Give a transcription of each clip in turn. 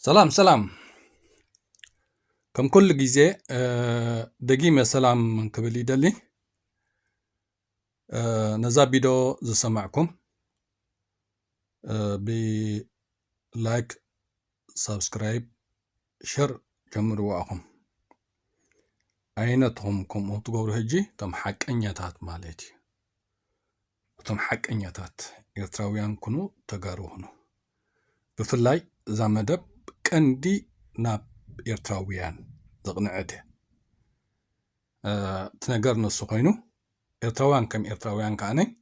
سلام سلام كم كل جزء دقيمة سلام من قبل يدلي نزابيدو زي سمعكم بلايك سبسكرايب شر جمروا أخم عينتهم كم تقولوا هجي تم حق أنيتات مالتي تم حق أنيتات يتراويان كنو تجاروهنو بفلاي زامدب كندي ناب إرتراويان زغنعته تنقرنا السقينو إرتراويان كم إرتراويان كاني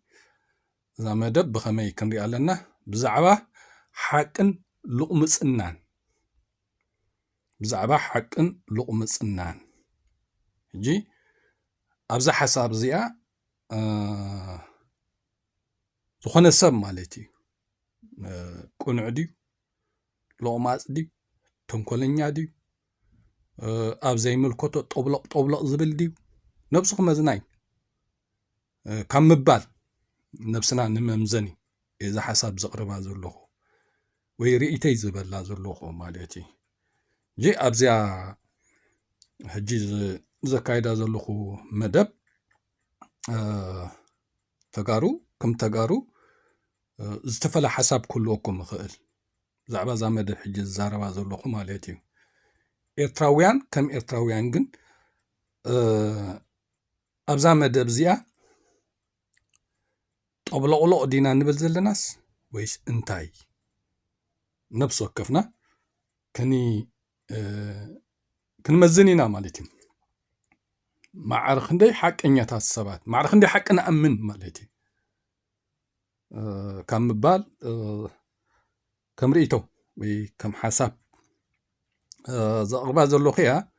زامدب بخمي كنري لنا بزعبة حقن لقمص النان بزعبة حقن لقمص النان جي أبزع حساب زيا زخون السب مالتي قنعدي لقماص دي تنكولنيا دي أبزي ملكوتو طبلق زبل دي نفسكم مزناي كم مبال نفسنا نممزني إذا حساب زقرب هذا ويريتي زبل هذا مالتي جي أبزي هجي زكايدا زلخو مدب تقارو كم تقارو استفلا حساب كلكم خيل زعبا زامد حجي الزاربا زلخو مالتي إرتراويان كم إرتراويان جن أبزا مدب زيا طبلق دينا نبل زلناس ويش انتاي نفس وقفنا كني كنمزنينا مالتي معرخ ندي حق انيات السبات معرخ ندي حق انا امن مالتي كم بال كم ريتو وي كم حساب زغربا زلو خيا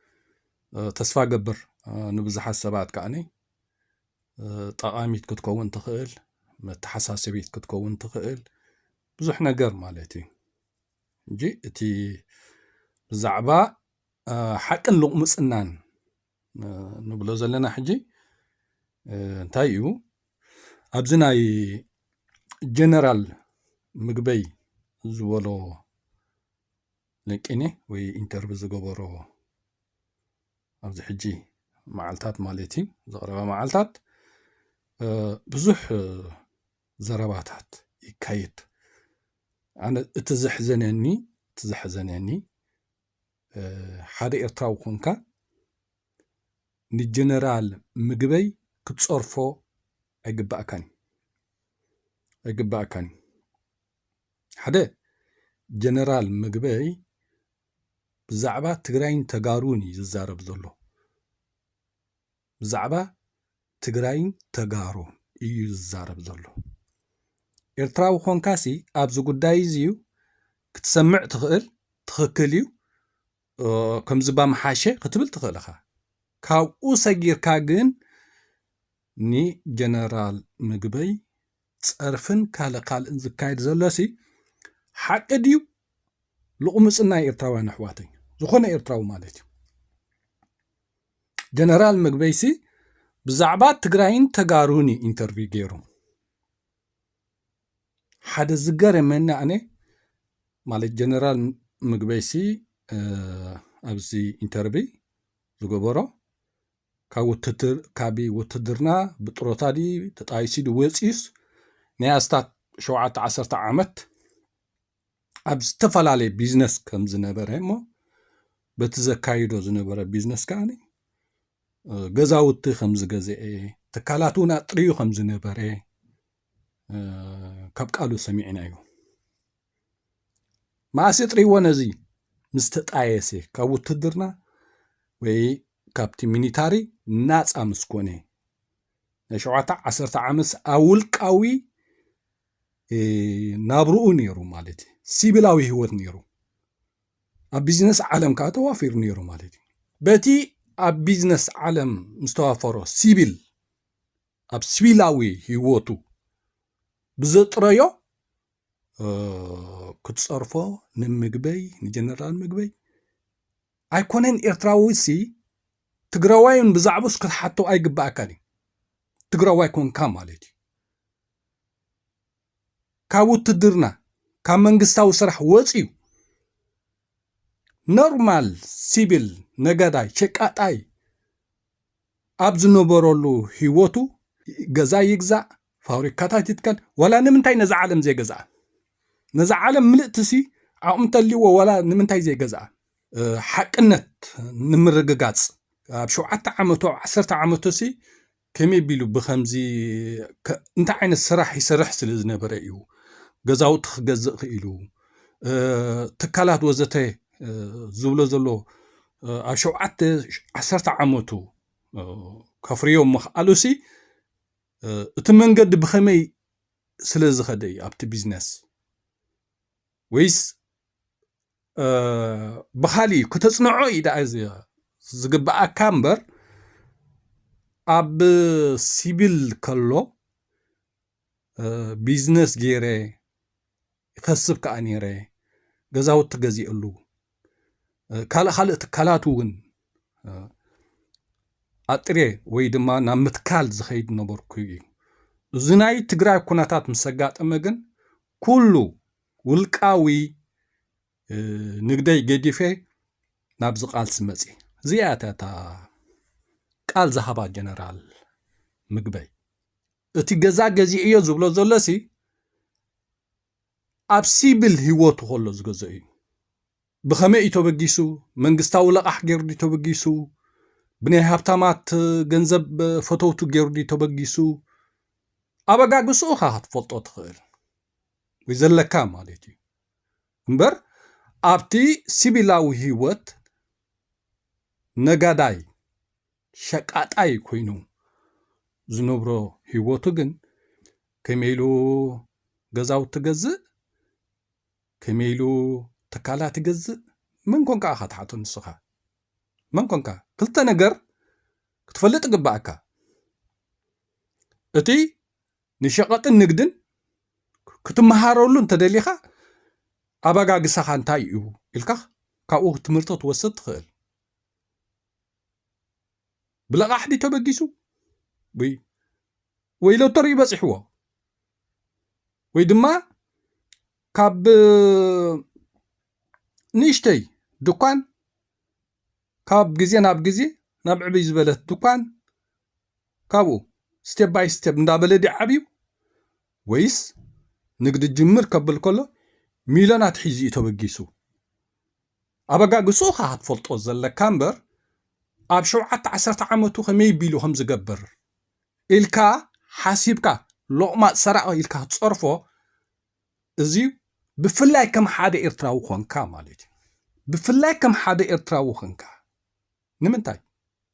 تسفا قبر نبزح السبات كاني طقاميت كتكون تخيل متحساسبيت كتكون تخيل بزح نجر مالتي جي تي زعبا حق لقمص النان نبلو زلنا حجي انتايو ابزناي جنرال مقبي زولو لكني وي انترفيو زغبرو ابز حجي معلتات مالتي زغربا معلتات بزح زرباتات يكايد انا تزحزنني حدا إرتراو كونكا نجنرال مقبي كتصرفو أجبأكاني حدا جنرال مقبي بزعبا تقراين تقاروني ززارب زلو بزعبا تقراين تقارو إيو ززارب زلو إرتراو كونكاسي أبزو قداي زيو كتسمع تخكليو كم زبا محاشي كتبل تخلخا كاو سجير كاغن ني جنرال مقبي تصرفن كالقال انزكايد زلسي حق ديو لقمصنا إرتراوان أحواتي زخونا إرتراو مالتي جنرال مقبيسي بزعبات تقراين تقاروني انترفيو جيرو حد الزقار منا أنا مالت جنرال مقبيسي أبزي انترفيو زغبرو كابي وتدرنا بطروتا دي تطايسي دي ويصيس نياستات 17 عامت أبز تفلالي بيزنس كم زنبره مو بتزكايدو زنبره بيزنس كاني غزاوتي خمز غزئ تكالاتونا طريو خمز نبره كابقالو سمعينايو ما سيطريو نزي مستطايسي كابو تدرنا وي كابتي مينيتاري ناس أمسكوني نشوعتا 10 عامس أولقاوي نابرؤو نيرو مالتي سيبلاوي هوت نيرو أب بيزنس عالم كاتوافير نيرو مالتي باتي أب بيزنس عالم مستوافرو سيبل أب سيبلاوي هوتو بزطريو كتصرفو نمقبي نجنرال مقبي أيكونن إرتراويسي تقراوايون بزعبوس كتحطو أي قبأكاني تقراواي كون كامالتي كاو تدرنا كام منقستاو سرح وصيو ኖርማል ሲቪል ነጋዳይ ሸቃጣይ ኣብ ዝነበረሉ ህይወቱ ገዛ ይግዛእ ፋብሪካታት ይትከል ወላ ንምንታይ ነዛ ዓለም ዘይገዛእ ነዛ ዓለም ምልእትሲ ኣቁምተልዎ ወላ ንምንታይ ዘይገዛእ ሓቅነት ንምርግጋጽ ኣብ 7 ዓመቱ 10 ዓመቱ ሲ ከመይ ቢሉ ብኸምዚ እንታይ ዓይነት ስራሕ ይሰርሕ ስለ ዝነበረ እዩ ገዛውቲ ክገዝእ ክኢሉ ትካላት ወዘተ ዝብሎ ዘሎ ኣብ 10 ዓመቱ ከፍርዮም ምኽኣሉሲ እቲ መንገዲ ብኸመይ ስለ ዝኸደ እዩ ኣብቲ ቢዝነስ ወይስ ብኻሊእ ክተጽንዖ ኢዳ ዝግባኣካ እምበር ኣብ ሲቪል ከሎ ቢዝነስ ገይረ ይከስብ ከዓ ነይረ ገዛውቲ ገዚአሉ ካልእ ትካላት እውን ኣጥሬ ወይ ድማ ናብ ምትካል ዝኸይድ ነበርኩ እዩ እዚ ናይ ትግራይ ኩነታት ምስ ኣጋጠመ ግን ኩሉ ውልቃዊ ንግደይ ገዲፈ ናብ ዝቃልሲ መጺ እዚኣ እታ ቃል ዝሃባ ጀነራል ምግበይ እቲ ገዛ ገዚእዮ ዝብሎ ዘሎሲ ኣብ ሲቪል ህይወቱ ከሎ ዝገዝኦ እዩ ብኸመይ እዩ ተበጊሱ መንግስታዊ ለቓሕ ገይሩ ተበጊሱ ብናይ ሃብታማት ገንዘብ ፈተውቱ ገይሩ ተበጊሱ ኣበጋግስኡ ካ ክትፈልጦ ትኽእል ወይ ዘለካ ማለት እዩ እምበር ኣብቲ ሲቪላዊ ህይወት ነጋዳይ ሸቃጣይ ኮይኑ ዝነብሮ ህይወቱ ግን ከመይሉ ገዛውቲ ትገዝእ ከመይሉ ትካላት ትገዝእ ምን ኮንካ ክትሓቶ ንስኻ ምን ኮንካ ክልተ ነገር ክትፈልጥ ግባእካ እቲ ንሸቐጥን ንግድን ክትመሃረሉ እንተደሊኻ ኣበጋግሳኻ እንታይ እዩ ኢልካ ካብኡ ትምህርቲ ክትወስድ ትኽእል ብለቓሕ ዲ ተበጊሱ ወይ ሎተሪ ይበፂሕዎ ወይ ድማ ካብ ንእሽተይ ድኳን ካብ ግዜ ናብ ግዜ ናብ ዕብይ ዝበለት ድኳን ካብኡ ስቴፕ ባይ ስቴፕ እንዳበለዲ ዓብዩ ወይስ ንግዲ ጅምር ከብል ከሎ ሚልዮናት ሒዙ ተበጊሱ ኣበጋግሱ ካ ክትፈልጦ ዘለካ እምበር ኣብ 7-10 ዓመቱ ከመይ ቢሉ ከም ዝገብር ኢልካ ሓሲብካ ሎቕማጥ ሰራቕ ኢልካ ትጸርፎ እዚ ብፍላይ ከም ሓደ ኤርትራዊ ኮንካ ማለት እዩ ብፍላይ ከም ሓደ ኤርትራዊ ኮንካ ንምንታይ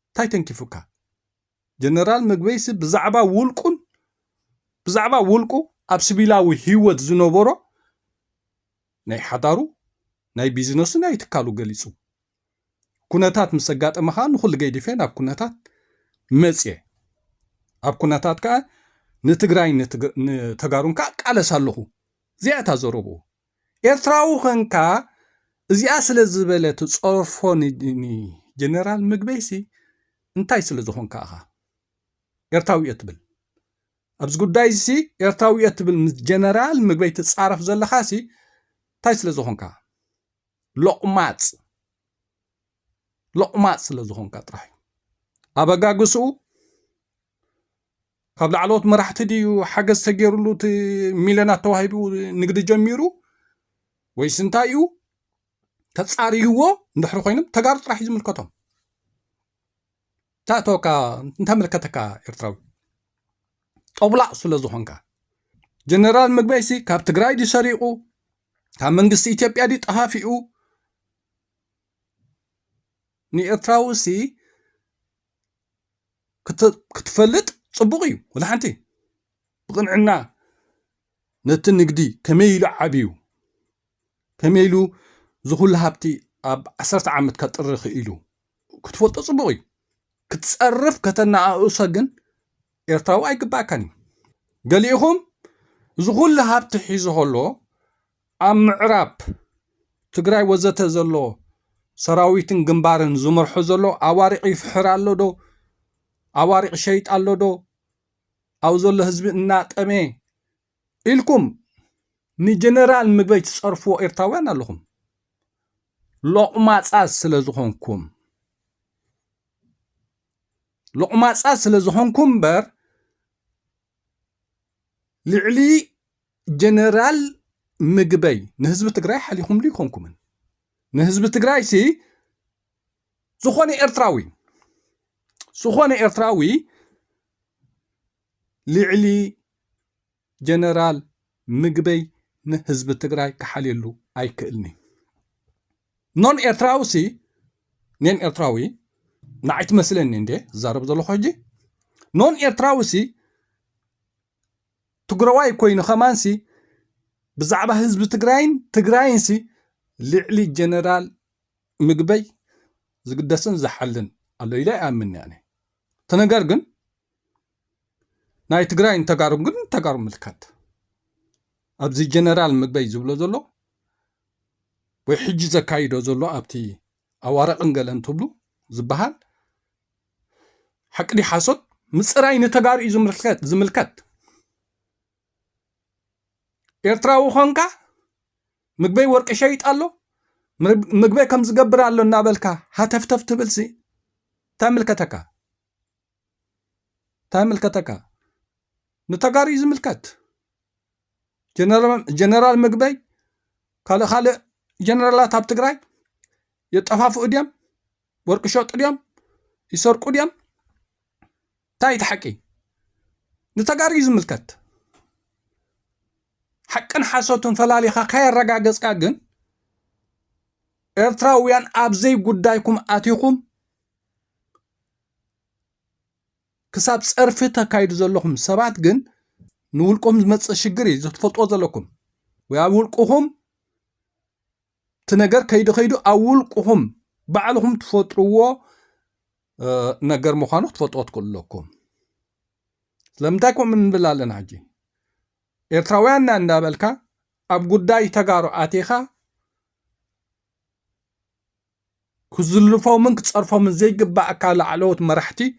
እንታይ ተንኪፉካ ጀነራል ምግበይሲ ብዛዕባ ውልቁ ኣብ ሲቪላዊ ህይወት ዝነበሮ ናይ ሓዳሩ ናይ ቢዝነሱ ናይ ትካሉ ገሊጹ ኩነታት ምስ ኣጋጠመኻ ንኹሉ ገይዲፈ ናብ ኩነታት መጽየ ኣብ ኩነታት ከዓ ንትግራይ ንተጋሩንካ ቃለስ ኣለኹ እዚኣታ ዘረቡ ኤርትራዊ ኮንካ እዚኣ ስለ ዝበለ ትጸርፎ ጀነራል ምግበይሲ እንታይ ስለ ዝኾንካ ኢኻ ኤርትራዊ እየ ትብል ኣብዚ ጉዳይ ሲ ኤርትራዊ እየ ትብል ምስ ጀነራል ምግበይ ትጻረፍ ዘለኻ ሲ እንታይ ስለ ዝኾንካ ሎቕማፅ ስለ ዝኾንካ ጥራሕ ኣበጋግስኡ ካብ ላዕለዎት መራሕቲ ድዩ ሓገዝ ተገይሩሉ እቲ ሚልዮናት ተዋሂቡ ንግዲ ጀሚሩ ወይስ እንታይ እዩ ተጻሪይዎ እንድሕሪ ኮይኖም ተጋሩ ጥራሕ ዝምልከቶም ታቶካ እንተመልከተካ ኤርትራዊ ጠብላቕ ስለ ዝኾንካ ጀነራል ምግበይሲ ካብ ትግራይ ዲ ሰሪቑ ካብ መንግስቲ ኢትዮጵያ ዲ ጠሃፊኡ ንኤርትራውሲ ክትፈልጥ ጽቡቕ እዩ ወላ ሓንቲ ብቕንዕና ነቲ ንግዲ ከመይ ኢሉ ዓብዩ ከመይ ኢሉ ዝኹሉ ሃብቲ ኣብ 10 ዓመት ከጥርኽ ኢሉ ክትፈልጦ ጽቡቕ እዩ ክትጸርፍ ከተናኣእሶ ግን ኤርትራዊ ኣይግባእካን እዩ ገሊእኹም ዝኹሉ ሃብቲ ሒዙ ከሎ ኣብ ምዕራብ ትግራይ ወዘተ ዘሎ ሰራዊትን ግንባርን ዝመርሖ ዘሎ ኣዋሪቕ ይፍሕር ኣሎ ዶ ኣዋሪቕ ሸይጥ ኣሎ ዶ ኣብ ዘሎ ህዝቢ እናጠመ ኢልኩም ንጀነራል ምግበይ ትጸርፍዎ ኤርትራውያን ኣለኹም لقماص سلازخونكم لقماص سلازخونكم بر لعلي جنرال مقبي نهزب تقراي حاليكم ليكونكم نهزب تقراي سي زخوني إرتراوي لعلي جنرال مقبي نهزب تقراي كحاليلو أي كإلني نون إرتراوسي نين إرتراوي نعيت مثلا نندي زارب زلو خجي نون إرتراوسي تقرواي كوينو خمانسي بزعبا هزب تقراين سي لعلي جنرال مقبي زقدسن زحلن الله إلا آمن يعني تنقرقن ناي تقراين تقارب ملكات أبزي جنرال مقبي زبلو زلو ويحجي زكايدو زلو أبتي أوارق انقلن تبلو زبهال حق دي حاسد مصراين تقار زملكات إرتراو خانكا مقبي ورق شيط ألو مقبي كم زقبر ألو نابلكا هاتفتف تبلسي تاملكتكا نتقاري زملكات جنرال مقبي خالي جنرالات هاب تقراي يطفافو ديام ورق شوط ديام يسرقو ديام تاي تحكي نتقاري زملكات حقن حاسوتن فلاليخا خير رقاقصكا جن إرتراويان أبزي قدايكم آتيكم كساب صرف تكايد زلكم سبات جن نولكم مص شجري زتفلطو زلكم وياولقهم تنجر كيدو أولقهم بعلهم تفطروا نجر مخانو تفطوت كلكم لم تكن من بلالن حجي إرتراويان ناندابلكا أب قداي تقارو آتيخا كزلفو من كتصرفو من زي قبا أكال علوت مرحتي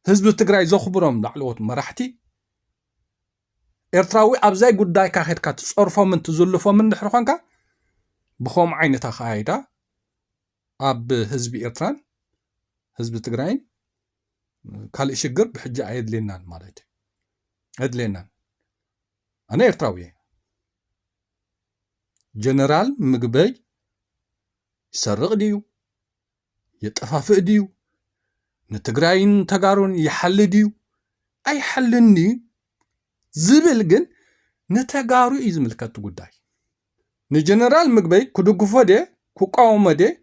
هزب تقراي زخبرهم لعلوت مرحتي إرتراوي أبزاي قداي كاخد كتصرفو من تزلفو من نحرخانكا بخوم عينتا خايدا أب هزب إرتران هزب تقراين كالي شقر بحجة عيد لنا مالتي عيد لنا أنا إرتراوي جنرال مقبي يسرق ديو يتفافق ديو نتقراين تقارون يحل ديو أي حلني زبلقن نتقارو إزملكات قداي نجنرال مقبي كدو قفو دي كوكاوما دي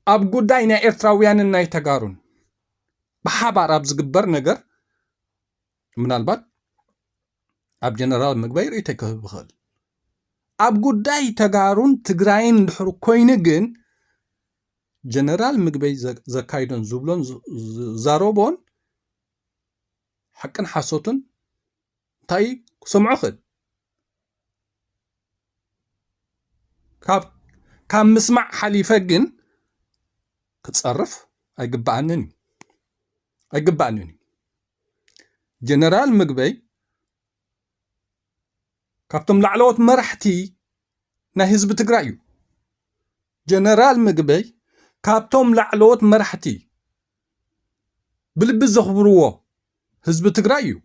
أب قداي نا إرتراويان نا يتقارون بحابار أب زقبر نقر من البات أب جنرال مقبي ريتك بخل أب قداي تقارون تقراين دحرو كوينقن جنرال مقبي زكايدون زبلون زاروبون حقن حاسوتن تاي سمعو خد كام مسمع حليفة جن كتصرف أيقبعنني جنرال مقبي كابتم لعلوت مرحتي نهزب تقرايو جنرال مقبي كابتم لعلوت مرحتي بلب زخبروه هزب تقرايو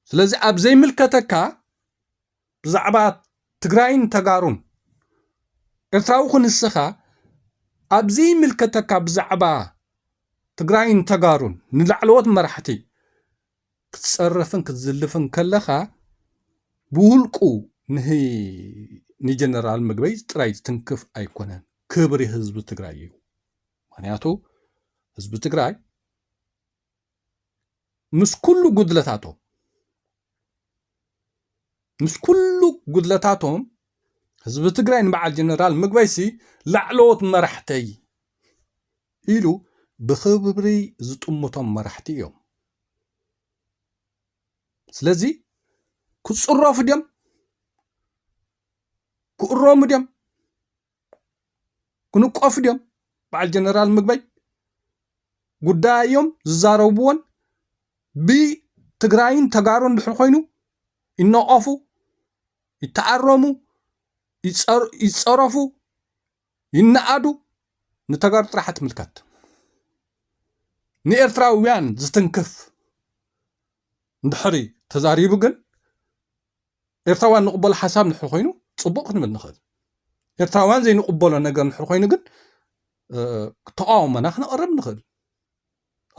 سلازي أبزي ملكتكا بزعبات تقراين تقارون إرتراوخن السخا أبزي ملكتكا بزعبا تقراين تقارون نلعلوت مرحتي كتصرفن كتزلفن كلخا بولقو نهي جنرال مقبي تراي تنكف أيكونن كبري هزب تقرايو معناتو هزب تقراي مش كله قدلتاتهم هزب تقراي مع الجنرال مقبيسي لعلوت مرحتي إلو بخبري زطمتهم مرحتي يوم سلازي كتصرف ديم كقروم ديم كنقف ديم مع الجنرال مقبي قدايهم زاروبون بي تقراين تقارون دحر خوينو ينقفوا يتعرموا يتصرفوا ይናኣዱ ንተጋሩ ጥራሕ ትምልከት ንኤርትራውያን ዝትንክፍ እንድሕሪ ተዛሪቡ ግን ኤርትራውያን ንቕበሎ ሓሳብ ንሕር ኮይኑ ጽቡቕ ክንብል ንኽእል ኤርትራውያን ዘይንቕበሎ ነገር ንሕር ኮይኑ ግን ተቃውሞና ክነቕርብ ንኽእል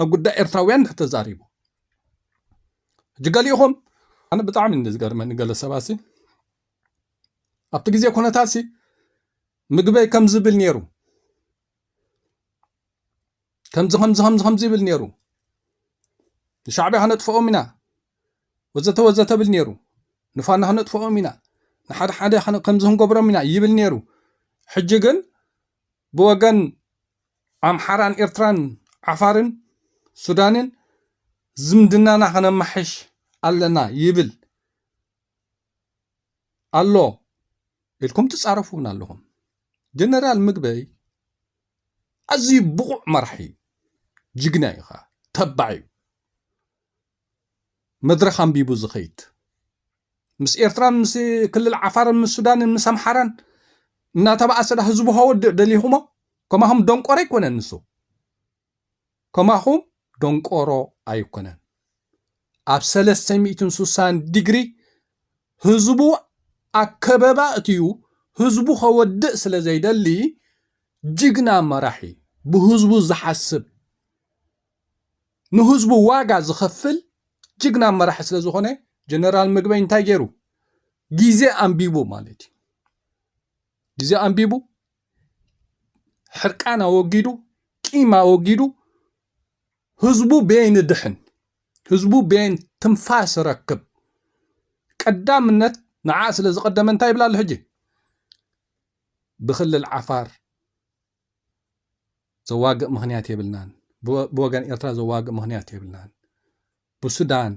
ኣብ ጉዳይ ኤርትራውያን ንድሕር ተዛሪቡ ጅገሊኹም ኣነ ብጣዕሚ ዝገርመኒ ገለ ሰባት ኣብቲ ግዜ ኩነታት ምግበይ ከም ዝብል ነይሩ ከምዚ ይብል ነይሩ ንሻዕብያ ክነጥፍኦም ኢና ወዘተ ወዘተ ብል ነይሩ ንፋና ክነጥፍኦም ኢና ንሓደ ሓደ ከምዚ ክንገብሮም ኢና ይብል ነይሩ ሕጂ ግን ብወገን ኣምሓራን ኤርትራን ዓፋርን ሱዳንን ዝምድናና ከነማሕሽ ኣለና ይብል ኣሎ ኢልኩም ትጻረፉን ኣለኹም ጀነራል ምግበይ ኣዝዩ ብቑዕ መራሒ ጅግና ኢኻ ተባዕ እዩ መድረኽ ኣንቢቡ ዝኸይድ ምስ ኤርትራን ምስ ክልል ዓፋርን ምስ ሱዳንን ምስ ኣምሓራን እናተባኣሰዳ ህዝቡ ከወድእ ደሊኹሞ ከማኹም ደንቆሮ ኣይኮነን ንሱ ከማኹም ደንቆሮ ኣይኮነን ኣብ 360 ዲግሪ ህዝቡ ኣከበባ እትዩ ህዝቡ ከወድእ ስለ ዘይደሊ ጅግና መራሒ ብህዝቡ ዝሓስብ ንህዝቡ ዋጋ ዝኸፍል ጅግና መራሒ ስለ ዝኾነ ጀነራል ምግበይ እንታይ ገይሩ ግዜ ኣንቢቡ ማለት እዩ ግዜ ኣንቢቡ ሕርቃን ኣወጊዱ ቂም ኣወጊዱ ህዝቡ በይን ድሕን ህዝቡ በይን ትንፋስ ረክብ ቀዳምነት ንዓ ስለ ዝቀደመ እንታይ ይብላ ኣሎ ሕጂ ብክልል ዓፋር ዘዋግእ ምክንያት የብልናን ብወገን ኤርትራ ዘዋግእ ምክንያት የብልናን ብሱዳን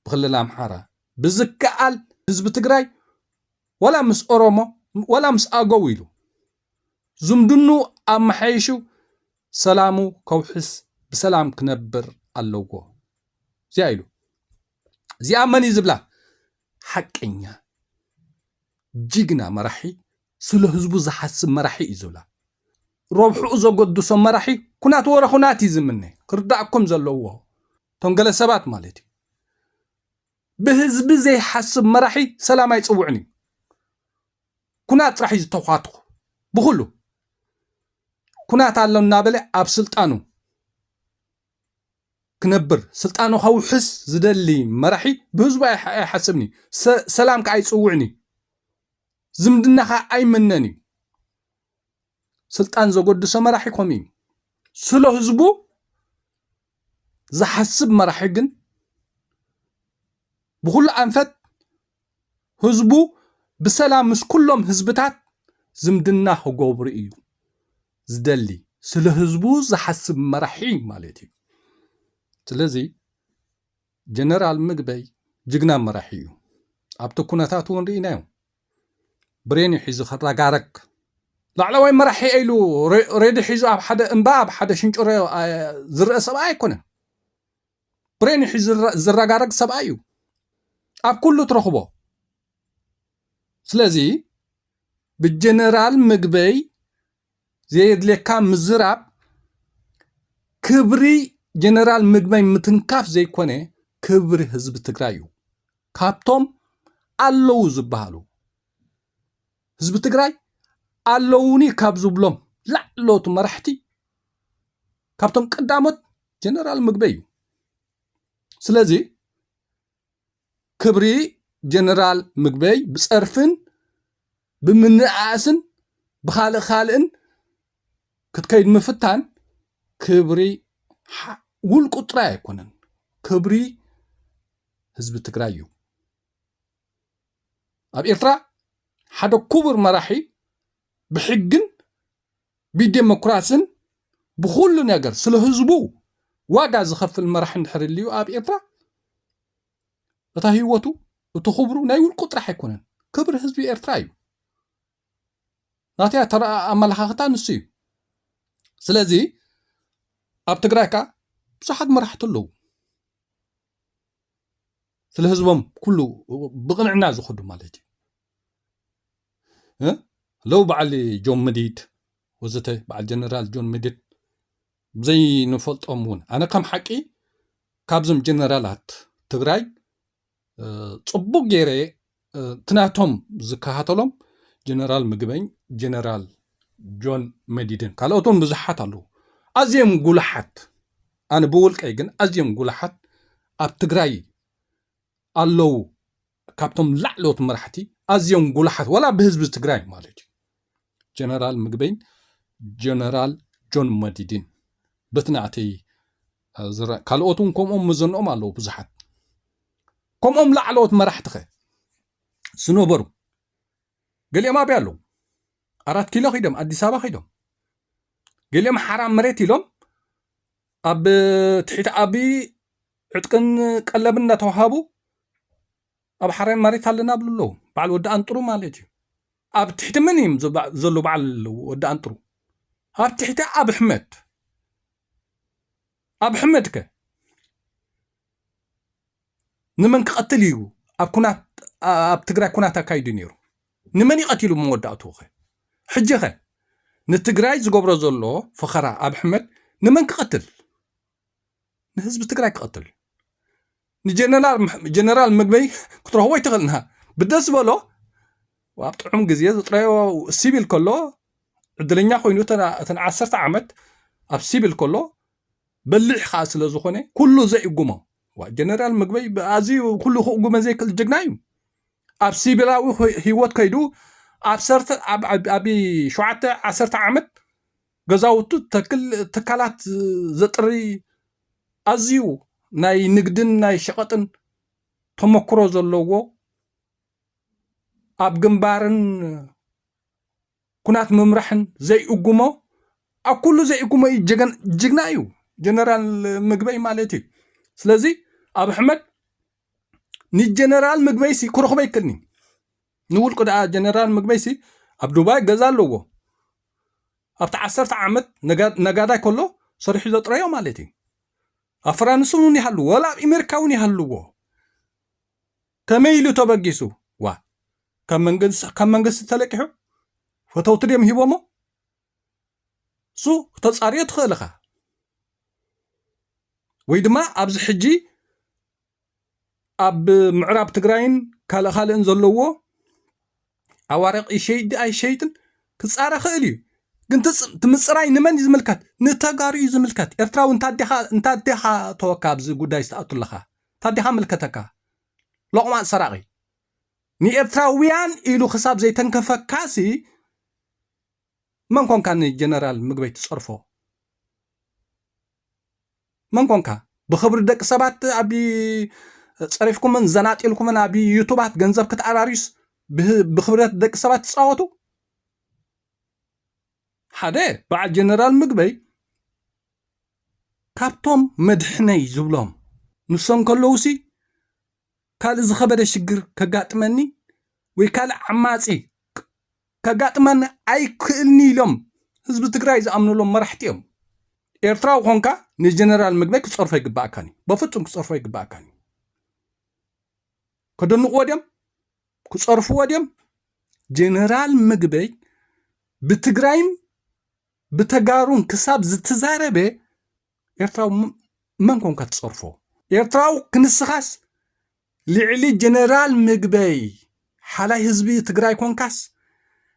ብክልል ኣምሓራ ብዝከኣል ህዝቢ ትግራይ ወላ ምስ ኦሮሞ ወላ ምስ ኣገው ኢሉ ዝምድኑ ኣመሓይሹ ሰላሙ ከውሕስ ብሰላም ክነብር ኣለዎ እዚኣ ኢሉ እዚኣ መን እዩ ዝብላ ሓቀኛ ጅግና መራሒ ስለ ህዝቡ ዝሓስብ መራሒ እዩ ዝብላ ረብሕኡ ዘገድሶም መራሒ ኩናት ወረ ኩናት እዩ ዝምነ ክርዳእኩም ዘለዎ ቶም ገለ ሰባት ማለት እዩ ብህዝቢ ዘይሓስብ መራሒ ሰላም ኣይፅውዕን እዩ ኩናት ጥራሕ እዩ ዝተኳትኩ ብኩሉ ኩናት ኣሎ እናበለ ኣብ ስልጣኑ ክነብር ስልጣኑ ከውሕስ ዝደሊ መራሒ ብህዝቡ ኣይሓስብኒ ሰላም ከዓ ኣይፅውዕኒ ዝምድናኻ ኣይምነን እዩ ስልጣን ዘገድሶ መራሒ ከምኡ እዩ ስለ ህዝቡ ዝሓስብ መራሒ ግን ብኩሉ ኣንፈት ህዝቡ ብሰላም ምስ ኩሎም ህዝብታት ዝምድና ክገብሩ እዩ ዝደሊ ስለ ህዝቡ ዝሓስብ መራሒ ማለት እዩ ስለዚ ጀነራል ምግበይ ጅግና መራሒ እዩ ኣብቲ ኩነታት እውን ርኢናዮ ብሬን ሒዙ ክረጋረግ ላዕለዋይ መራሒ ኢሉ ሬዲ ሒዙ ኣብ ሓደ እምባ ኣብ ሓደ ሽንጭሮ ዝርአ ሰብኣይ ኣይኮነን ብሬን ሒዙ ዝረጋረግ ሰብኣይ እዩ ኣብ ኩሉ ትረኽቦ ስለዚ ብጀነራል ምግበይ ዘየድልየካ ምዝራብ ክብሪ ጀነራል ምግበይ ምትንካፍ ዘይኮነ ክብሪ ህዝቢ ትግራይ እዩ ካብቶም ኣለዉ ዝበሃሉ ህዝቢ ትግራይ ኣለውኒ ካብ ዝብሎም ላዕለዎት መራሕቲ ካብቶም ቀዳሞት ጀነራል ምግበይ እዩ ስለዚ ክብሪ ጀነራል ምግበይ ብፀርፍን ብምንኣስን ብኻልእን ክትከይድ ምፍታን ክብሪ ውልቁ ጥራይ ኣይኮነን ክብሪ ህዝቢ ትግራይ እዩ ኣብ ኤርትራ ሓደ ክቡር መራሒ ብሕግን ብዲሞክራስን ብኩሉ ነገር ስለ ህዝቡ ዋጋ ዝኸፍል መራሒ እንድሕር ልዩ ኣብ ኤርትራ እታ ህይወቱ እቲ ክብሩ ናይ ውልቁ ጥራሕ ኣይኮነን ክብሪ ህዝቢ ኤርትራ እዩ ናትያ ተራ ኣመለኻኽታ ንሱ እዩ ስለዚ ኣብ ትግራይ ከዓ ብዙሓት መራሕቲ ኣለዉ ስለ ህዝቦም ኩሉ ብቕንዕና ዝኸዱ ማለት እዩ ለው በዓል ጆም መዲድ وزته بعد جنرال جون ميديد زي نفلطهم ون أنا كم حكي كابزم جنرالات تግራይ ጽቡቅ ገይረ ትናቶም ዝካሃተሎም ጀነራል ምግበኝ ጀነራል ጆን መዲድን ካልኦቶም ብዙሓት ኣለዉ ኣዝዮም ጉልሓት ኣነ ብውልቀይ ግን ኣዝዮም ጉልሓት ኣብ ትግራይ ኣለዉ ካብቶም ላዕለዎት መራሕቲ ኣዝዮም ጉልሓት ወላ ብህዝቢ ትግራይ ማለት እዩ ጀነራል ምግበኝ ጀነራል ጆን መዲድን በትናዕተይ ካልኦቱን ከምኦም ምዘንኦም ኣለዉ ብዙሓት ከምኦም ላዕለዎት መራሕቲ ኸ ዝነበሩ ገሊኦም ኣብያ ኣለዉ 4 ኪሎ ኺዶም ኣዲስ ኣበባ ኺዶም ገሊኦም ሓራም መሬት ኢሎም ኣብ ትሕቲ ኣቢ ዕጥቅን ቀለብን እናተዋሃቡ ኣብ ሓራም መሬት ኣለና ብሉ ኣለዉ በዓል ወዲ ኣንጥሩ ማለት እዩ ኣብ ትሕቲ ምን እዮም ዘሎ በዓል ወዲ ኣንጥሩ ኣብ ትሕቲ ኣብ ኣሕመድ ከ نمن كقتليو أب كنات أب تجرا كنات أكايدو نيرو نمن يقتلو مودعتو خي حجة خي نتجراي زقبر زلو فخرا أب أحمد نمن كقتل نحزب تجراي كقتل جنرال مقبي كتر هو يتغلنها بدس بلو وابطعم جزيز طريو السيبل كله الدنيا خوينو تنا 10 عامت أب سيبل كله بلح خاص لزخونه كله زي قمه وجنرال مقبي بازي وكله قمه زي كل جنايو أب سيبلاوي هيوت كيدو أب سرت أبي شوعته 10 عامت جزاوتو تكالات زطري أزيو ناي نقدن ناي شقطن تمكرو زلوو أب جنبارن كنات ممرحن زي قمه أكله زي قمه جنايو جنرال مقبي مالتي سلازي أبو أحمد ني جنرال مقبيسي كرخبا يكلني نقول قد جنرال مقبيسي أب دبي غزال لوغو أب 10 عامت نقادا كله صريح زطريو مالتي أفرانسون يحلو ولا أمريكاون يحلو كميلو تبقيسو وا كم منقص تلقحو فتوتريم هيبومو سو تصاريت خلقها ويدما أبز حجي أب معراب تقراين كالخالن زلوو أوارق أي شيء كتصارى خالي قنت تمصراي نمن يزملكات نتاغاري يزملكات إرتراو انتاديها توكاب زي قداي استأتو لخا تاديها ملكتكا لقمان سراغي ني إرتراويان إلو خصاب زي تنكفا كاسي من كون كان جنرال مقبي تصرفو من كونكا بخبر دك سبات أبي صرفكم من زنات لكم من أبي يوتيوبات جنزب كتعراريس بخبرات دك سبات تصاوتو حدا بعد جنرال مقبي كابتوم مدحني زبلهم نسون كلوسي كال زخبر الشجر كقاتمني ويكال عماسي كقاتمن أي كلني لهم حزب تقراي زأمنوا لهم مرحتيهم إرتراو هونكا ني جنرال مقبي كتصرفو يقبع كاني بفتم كتصرفو يقبع كاني كدنو وديم كتصرفو وديم جنرال مقبي بتقرايم بتقارون كساب زتزاربه إرتراو من كون كتصرفو إرتراو كنسخاس لعلي جنرال مقبي حالاي هزبي تقراي كونكاس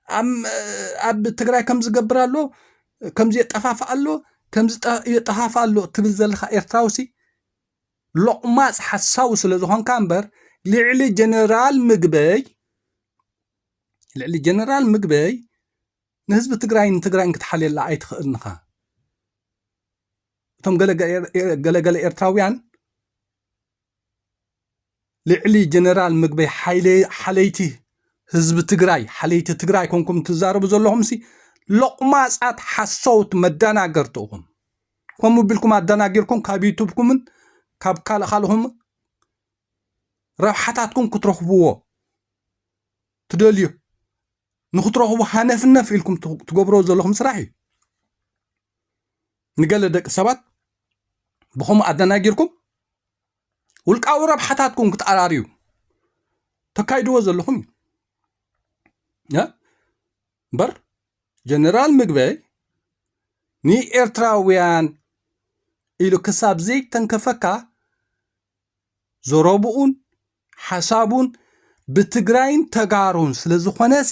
أب تقراي كمز قبرالو كمز يتفافقالو كمز يتحافالو تبل زلخا إرتراوسي لقماس حساوس لزهون كامبر لعلي جنرال مقبي نهزب تقراين كتحالي اللي عايت خلنخا تم قال إرتراويان لعلي جنرال مقبي حاليتي هزب حاليتي تقراي كونكم تزاربو زلهم سي لقماس حسوت مدانا قرتوهم كم بالكم مدانا قركم كابيتوبكم كاب خالهم روحاتكم كترخبوه تدليو نخطروا حنفنا فيلكم تقبروا زلهم سراحي نقال دك سبات بخم أدنى جيركم والكاو ربحاتكم كتعراريو تكايدوا زلهم يا بر جنرال مقبي ንኤርትራውያን ኢሉ ክሳብ ዘይተንከፈካ ዘረብኡን ሓሳቡን ብትግራይን ተጋሩን ስለ ዝኾነሲ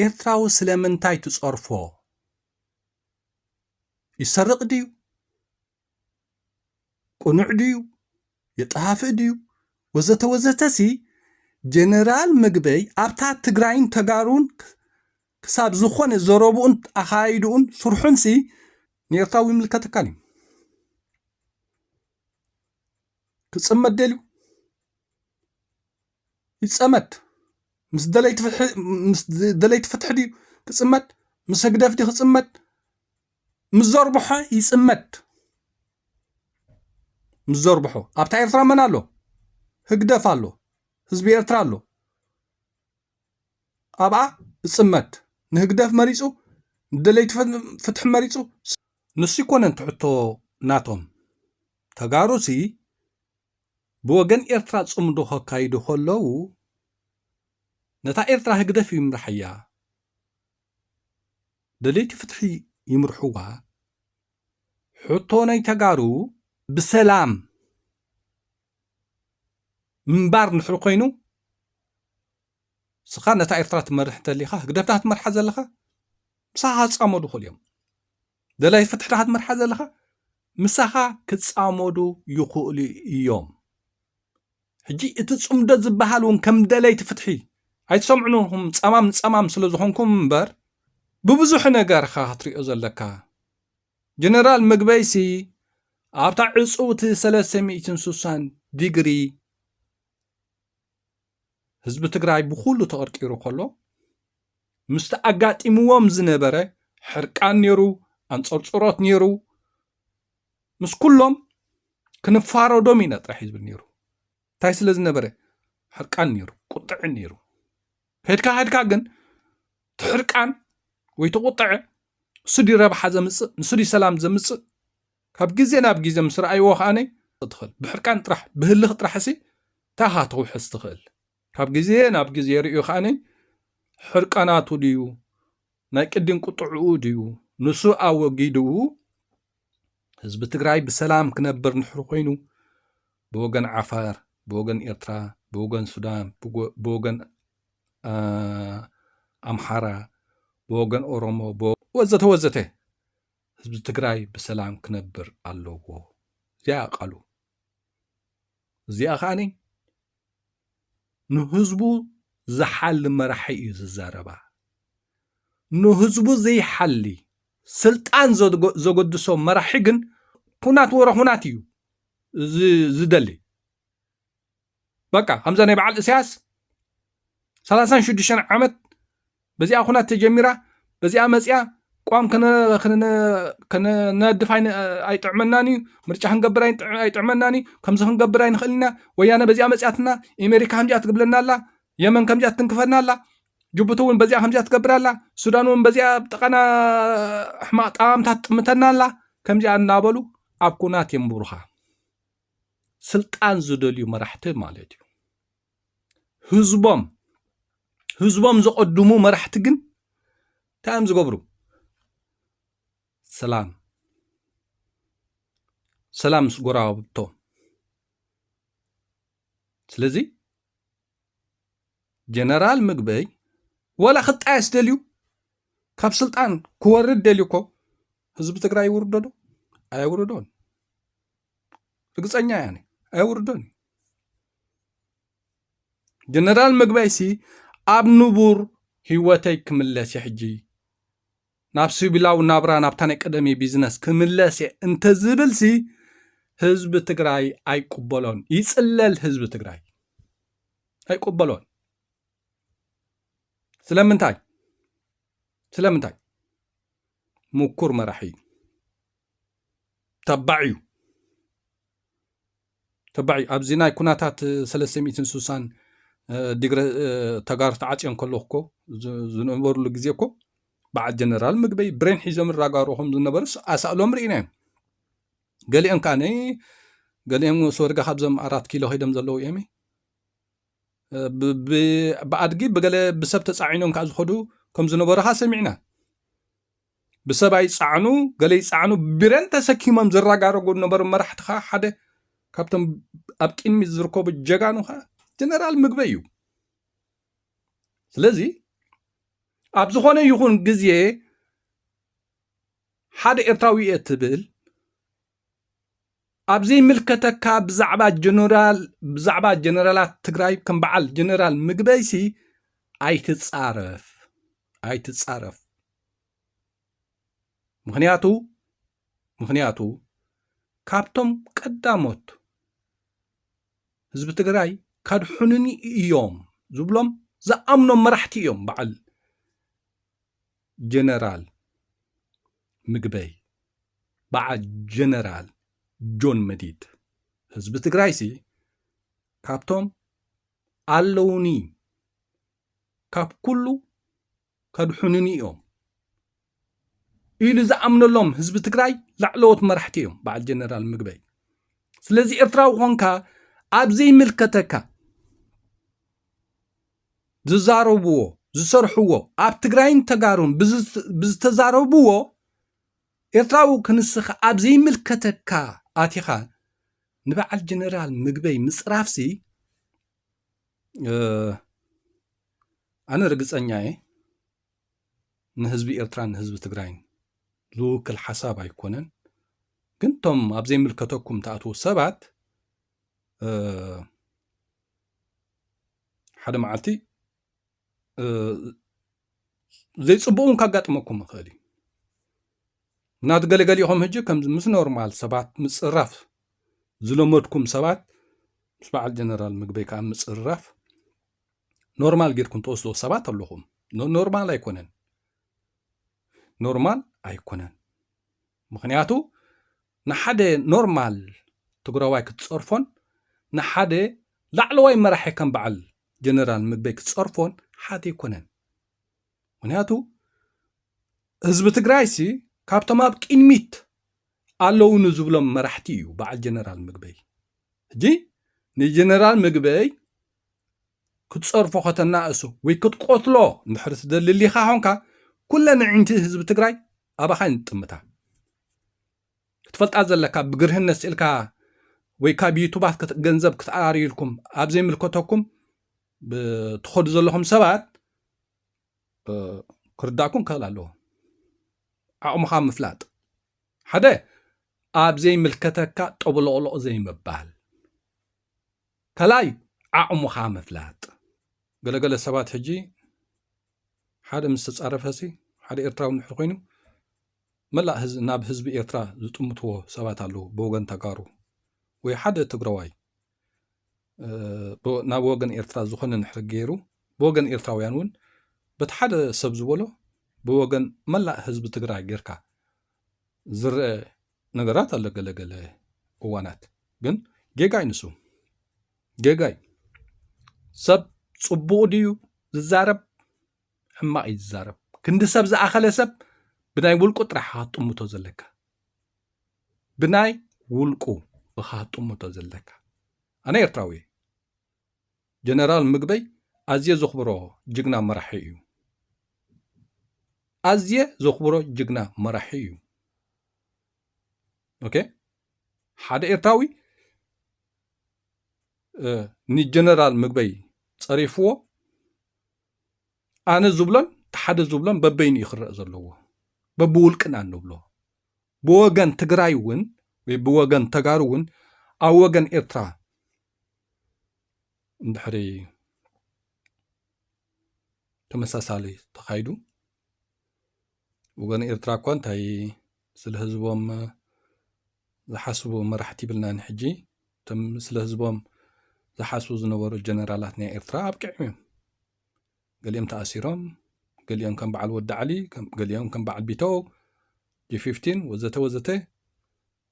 ኤርትራዊ ስለምንታይ ትጸርፎ ይሰርቕ ድዩ ቁኑዕ ድዩ የጠሃፍእ ድዩ ወዘተ ወዘተሲ ጀነራል ምግበይ ኣብታ ትግራይን ተጋሩን ክሳብ ዝኾነ ዘረብኡን ኣኻይዱን ስርሑንሲ ንኤርትራዊ ይምልከተካን እዩ ክጽመድ ደልዩ ይጸመድ ምስ ደለይቲ ፍትሕ ድዩ ክጽመድ ምስ ህግደፍ ድዩ ክጽመድ ምስ ዘርብሖ ይጽመድ ምስ ዘርብሖ ኣብታ ኤርትራ መን ኣሎ ህግደፍ ኣሎ ህዝቢ ኤርትራ ኣሎ ኣብኣ ይጽመድ ንህግደፍ መሪጹ ንደለይቲ ፍትሕ መሪጹ ንሱ ይኮነን ትሕቶ ናቶም ተጋሩሲ ብወገን ኤርትራ ጽምዶ ከካይዱ ከለዉ ነታ ኤርትራ ህግደፍ ይምርሐያ ደለይቲ ፍትሒ ይምርሕዋ ሕቶ ናይ ተጋሩ ብሰላም ምንባር ንሕሩ ኮይኑ ስኻ ነታ ኤርትራ ትመርሕ እንተሊኻ ህግደፍታ ትመርሓ ዘለኻ ምሳኻ ክጻመዱ ይኽእሉ እዮም ደለይቲ ፍትሕታ ትመርሓ ዘለኻ ምሳኻ ክጻመዱ ይኽእሉ እዮም ሕጂ እቲ ጽምዶ ዝበሃል እውን ከም ደለይቲ ፍትሒ ኣይትሰምዕኑኹም ጸማም ንጸማም ስለ ዝኾንኩም እምበር ብብዙሕ ነገርካ ክትሪኦ ዘለካ ጀነራል ምግበይሲ ኣብታ ዕጹውቲ 360 ዲግሪ ህዝቢ ትግራይ ብኩሉ ተቐርቂሩ ከሎ ምስቲ ኣጋጢምዎም ዝነበረ ሕርቃን ነይሩ ኣንጸርጽሮት ነይሩ ምስ ኩሎም ክንፋረዶም ኢና ጥራሕ ህዝቢ ነይሩ እንታይ ስለ ዝነበረ ሕርቃን ነይሩ ቁጥዕን ነይሩ ሄድካ ግን ትሕርቃን ወይ ትቁጥዕ ንሱዲ ረብሓ ዘምጽእ ንሱዲ ሰላም ዘምጽእ ካብ ግዜ ናብ ግዜ ምስ ረኣይዎ ኸኣነ ትኽእል ብሕርቃን ጥራሕ ብህልኽ ጥራሕሲ ታኻ ተውሕዝ ትኽእል ካብ ግዜ ናብ ግዜ ርእዩ ኸኣነ ሕርቃናቱ ድዩ ናይ ቅድም ቁጥዕኡ ድዩ ንሱ ኣወጊድኡ ህዝቢ ትግራይ ብሰላም ክነብር ንሕሩ ኮይኑ ብወገን ዓፋር ብወገን ኤርትራ ብወገን ሱዳን ብወገን ኣምሓራ ብወገን ኦሮሞ ወዘተ ወዘተ ህዝቢ ትግራይ ብሰላም ክነብር ኣለዎ እዚኣ ቃሉ እዚኣ ኸኣኒ ንህዝቡ ዝሓሊ መራሒ እዩ ዝዛረባ ንህዝቡ ዘይሓሊ ስልጣን ዘገድሶ መራሒ ግን ኩናት ወረ ኩናት እዩ ዝደሊ በቃ ከምዛ ናይ በዓል እስያስ 36 ዓመት በዚኣ ኩናት ተጀሚራ በዚኣ መጽያ ቋም ከነድፍ ኣይጥዕመናኒ ምርጫ ክንገብር ኣይጥዕመናኒ ከምዚ ክንገብር ኣይንኽእልና ወያነ በዚኣ መጽያትና ኣሜሪካ ከምዚኣ ትግብለና ኣላ የመን ከምዚኣ ትንክፈና ኣላ ጅቡቲ እውን በዚኣ ከምዚኣ ትገብር ኣላ ሱዳን እውን በዚኣ ብጠቐና ሕማቕ ጣምታት ጥምተና ኣላ ከምዚኣ እናበሉ ኣብ ኩናት የንብሩኻ ስልጣን ዝደልዩ መራሕቲ ማለት እዩ ህዝቦም ዝቐድሙ መራሕቲ ግን ታም ዝገብሩ ሰላም ምስ ጎረባብቶም ስለዚ ጀነራል ምግበይ ወላ ክጣየስ ደልዩ ካብ ስልጣን ክወርድ ደልዩ እኮ ህዝቢ ትግራይ ይውርዶ ዶ ኣይውርዶን ርግፀኛ ያኔ ኣይውርዶን ጀነራል ምግበይሲ ኣብ ንቡር ህይወተይ ክምለስ ሕጂ ናብ ሲቪላው ናብራ ናብታ ናይ ቀደም ቢዝነስ ክምለስ እንተዝብልሲ ህዝቢ ትግራይ ኣይቅበሎን ይጽለል ህዝቢ ትግራይ ኣይቅበሎን ስለምንታይ ምኩር መራሒ ተባዕዩ ኣብዚ ናይ ኩናታት 360 ዲግሪ ተጋሩ ተዓጽዮን ከለኹ እኮ ዝነበሩሉ ግዜ እኮ በዓል ጀነራል ምግበይ ብሬን ሒዞም ራጋሮኹም ዝነበሩስ ኣሳእሎም ርኢና እዮም ገሊኦም ካነ ገሊኦም ስወርጋ ካብዞም 4 ኪሎ ሄደም ዘለዉ እዮም ብኣድጊ ብገለ ብሰብ ተጻዒኖም ካብ ዝኸዱ ከም ዝነበረኻ ሰሚዕና بسباي صعنو قالي صعنو برنت سكيمم زراغارغو نبر مرحتخا حدا كابتن ابقين مزركو بجغانو خا جنرال مغبيو ስለዚ ኣብ ዝኾነ ይኹን ግዜ ሓደ ኤርትራዊ እትብል ኣብዚ ምልከተካ ብዛዕባ ጀነራላት ትግራይ ከም በዓል ጀነራል ምግበይሲ ኣይትጻረፍ ምክንያቱ ካብቶም ቀዳሞት ህዝቢ ትግራይ ካድሑንኒ እዮም ዝብሎም ዝኣምኖም መራሕቲ እዮም በዓል ጀነራል ምግበይ በዓል ጀነራል ጆን መዲድ ህዝቢ ትግራይ ሲ ካብቶም ኣለውኒ ካብ ኩሉ ካድሑንኒ እዮም ኢሉ ዝኣምነሎም ህዝቢ ትግራይ ላዕለዎት መራሕቲ እዮም በዓል ጀነራል ምግበይ ስለዚ ኤርትራዊ ኮንካ ኣብዘይ ምልከተካ ዝዛረብዎ ዝሰርሕዎ ኣብ ትግራይን ተጋሩን ብዝተዛረብዎ ኤርትራዊ ክንስኻ ኣብዘይ ምልከተካ ኣቲኻ ንበዓል ጀነራል ምግበይ ምጽራፍሲ ኣነ ርግጸኛ እየ ንህዝቢ ኤርትራን ንህዝቢ ትግራይን ዝውክል ሓሳብ ኣይኮነን ግን ቶም ኣብዘይ ምልከተኩም ተኣትዉ ሰባት ሓደ መዓልቲ ዘይጽቡቑን ካጋጥመኩም ይኽእል እዩ ናት ገለገሊኹም ሕጂ ከም ምስ ኖርማል ሰባት ምጽራፍ ዝለመድኩም ሰባት ምስ በዓል ጀነራል ምግበይ ከዓ ምጽራፍ ኖርማል ጌርኩም ተወስዶ ሰባት ኣለኹም ኖርማል ኣይኮነን ምክንያቱ ንሓደ ኖርማል ትግራዋይ ክትጸርፎን ንሓደ ላዕለዋይ መራሒ ከም በዓል ጀነራል ምግበይ ክትጸርፎን ሓደ ይኮነን ምክንያቱ ህዝቢ ትግራይ ሲ ካብቶም ኣብ ቅድሚት ኣለዉ ንዝብሎም መራሕቲ እዩ በዓል ጀነራል ምግበይ ሕጂ ንጀነራል ምግበይ ክትጸርፎ ከተናእሱ ወይ ክትቆትሎ እንድሕር ትደልሊኻ ኾንካ ኩለን ዕንቲ ህዝቢ ትግራይ ኣባኻ ንጥምታ ክትፈልጣ ዘለካ ብግርህነት ስኢልካ ወይ ካብ ዩቱባት ገንዘብ ክትኣርዩልኩም ኣብዘይ ምልከተኩም ብትኸዱ ዘለኹም ሰባት ክርዳእኩም ክእል ኣለዎ ዓቕምኻ ምፍላጥ ሓደ ኣብዘይ ምልከተካ ጠብለቕለቕ ዘይምባል ከላይ ዓቕምኻ ምፍላጥ ገለገለ ሰባት ሕጂ ሓደ ምስ ተጻረፈሲ ሓደ ኤርትራዊ ንሕር ኮይኑ መላእ ናብ ህዝቢ ኤርትራ ዝጥምትዎ ሰባት ኣለዉ ብወገን ተጋሩ ወይ ሓደ ትግራዋይ ናብ ወገን ኤርትራ ዝኾነ ንሕር ገይሩ ብወገን ኤርትራውያን እውን በቲ ሓደ ሰብ ዝበሎ ብወገን መላእ ህዝቢ ትግራይ ጌርካ ዝርአ ነገራት ኣለ ገለገለ እዋናት ግን ጌጋይ ንሱ ጌጋይ ሰብ ጽቡቕ ድዩ ዝዛረብ ሕማቕ እዩ ዝዛረብ ክንዲ ሰብ ዝኣኸለ ሰብ ብናይ ውልቁ ጥራሕ ጥሙቶ ዘለካ ብናይ ውልቁ ኢኻ ጥሙቶ ዘለካ ኣነ ኤርትራዊ ጀነራል ምግበይ ኣዝየ ዘኽብሮ ጅግና መራሒ እዩ ኣዝየ ዘኽብሮ ጅግና መራሒ እዩ ኦኬ ሓደ ኤርትራዊ ንጀነራል ምግበይ ጸሪፍዎ ኣነ ዝብሎን ሓደ ዝብሎን በበይን ይኽረእ ዘለዎ በብውልቅና ንብሎ ብወገን ትግራይ እውን ወይ ብወገን ተጋሩ እውን ኣብ ወገን ኤርትራ እንድሕሪ ተመሳሳሊ ተኻይዱ ወገን ኤርትራ እኳ እንታይ ስለ ህዝቦም ዝሓስቡ መራሕቲ ይብልና ንሕጂ ስለ ህዝቦም ዝሓስቡ ዝነበሩ ጀነራላት ናይ ኤርትራ ኣብቂዕም እዮም ገሊኦም ተኣሲሮም ገሊኦም ከም በዓል ወዲ ዓሊ ገሊኦም ከም በዓል ቢተው G15 ወዘተ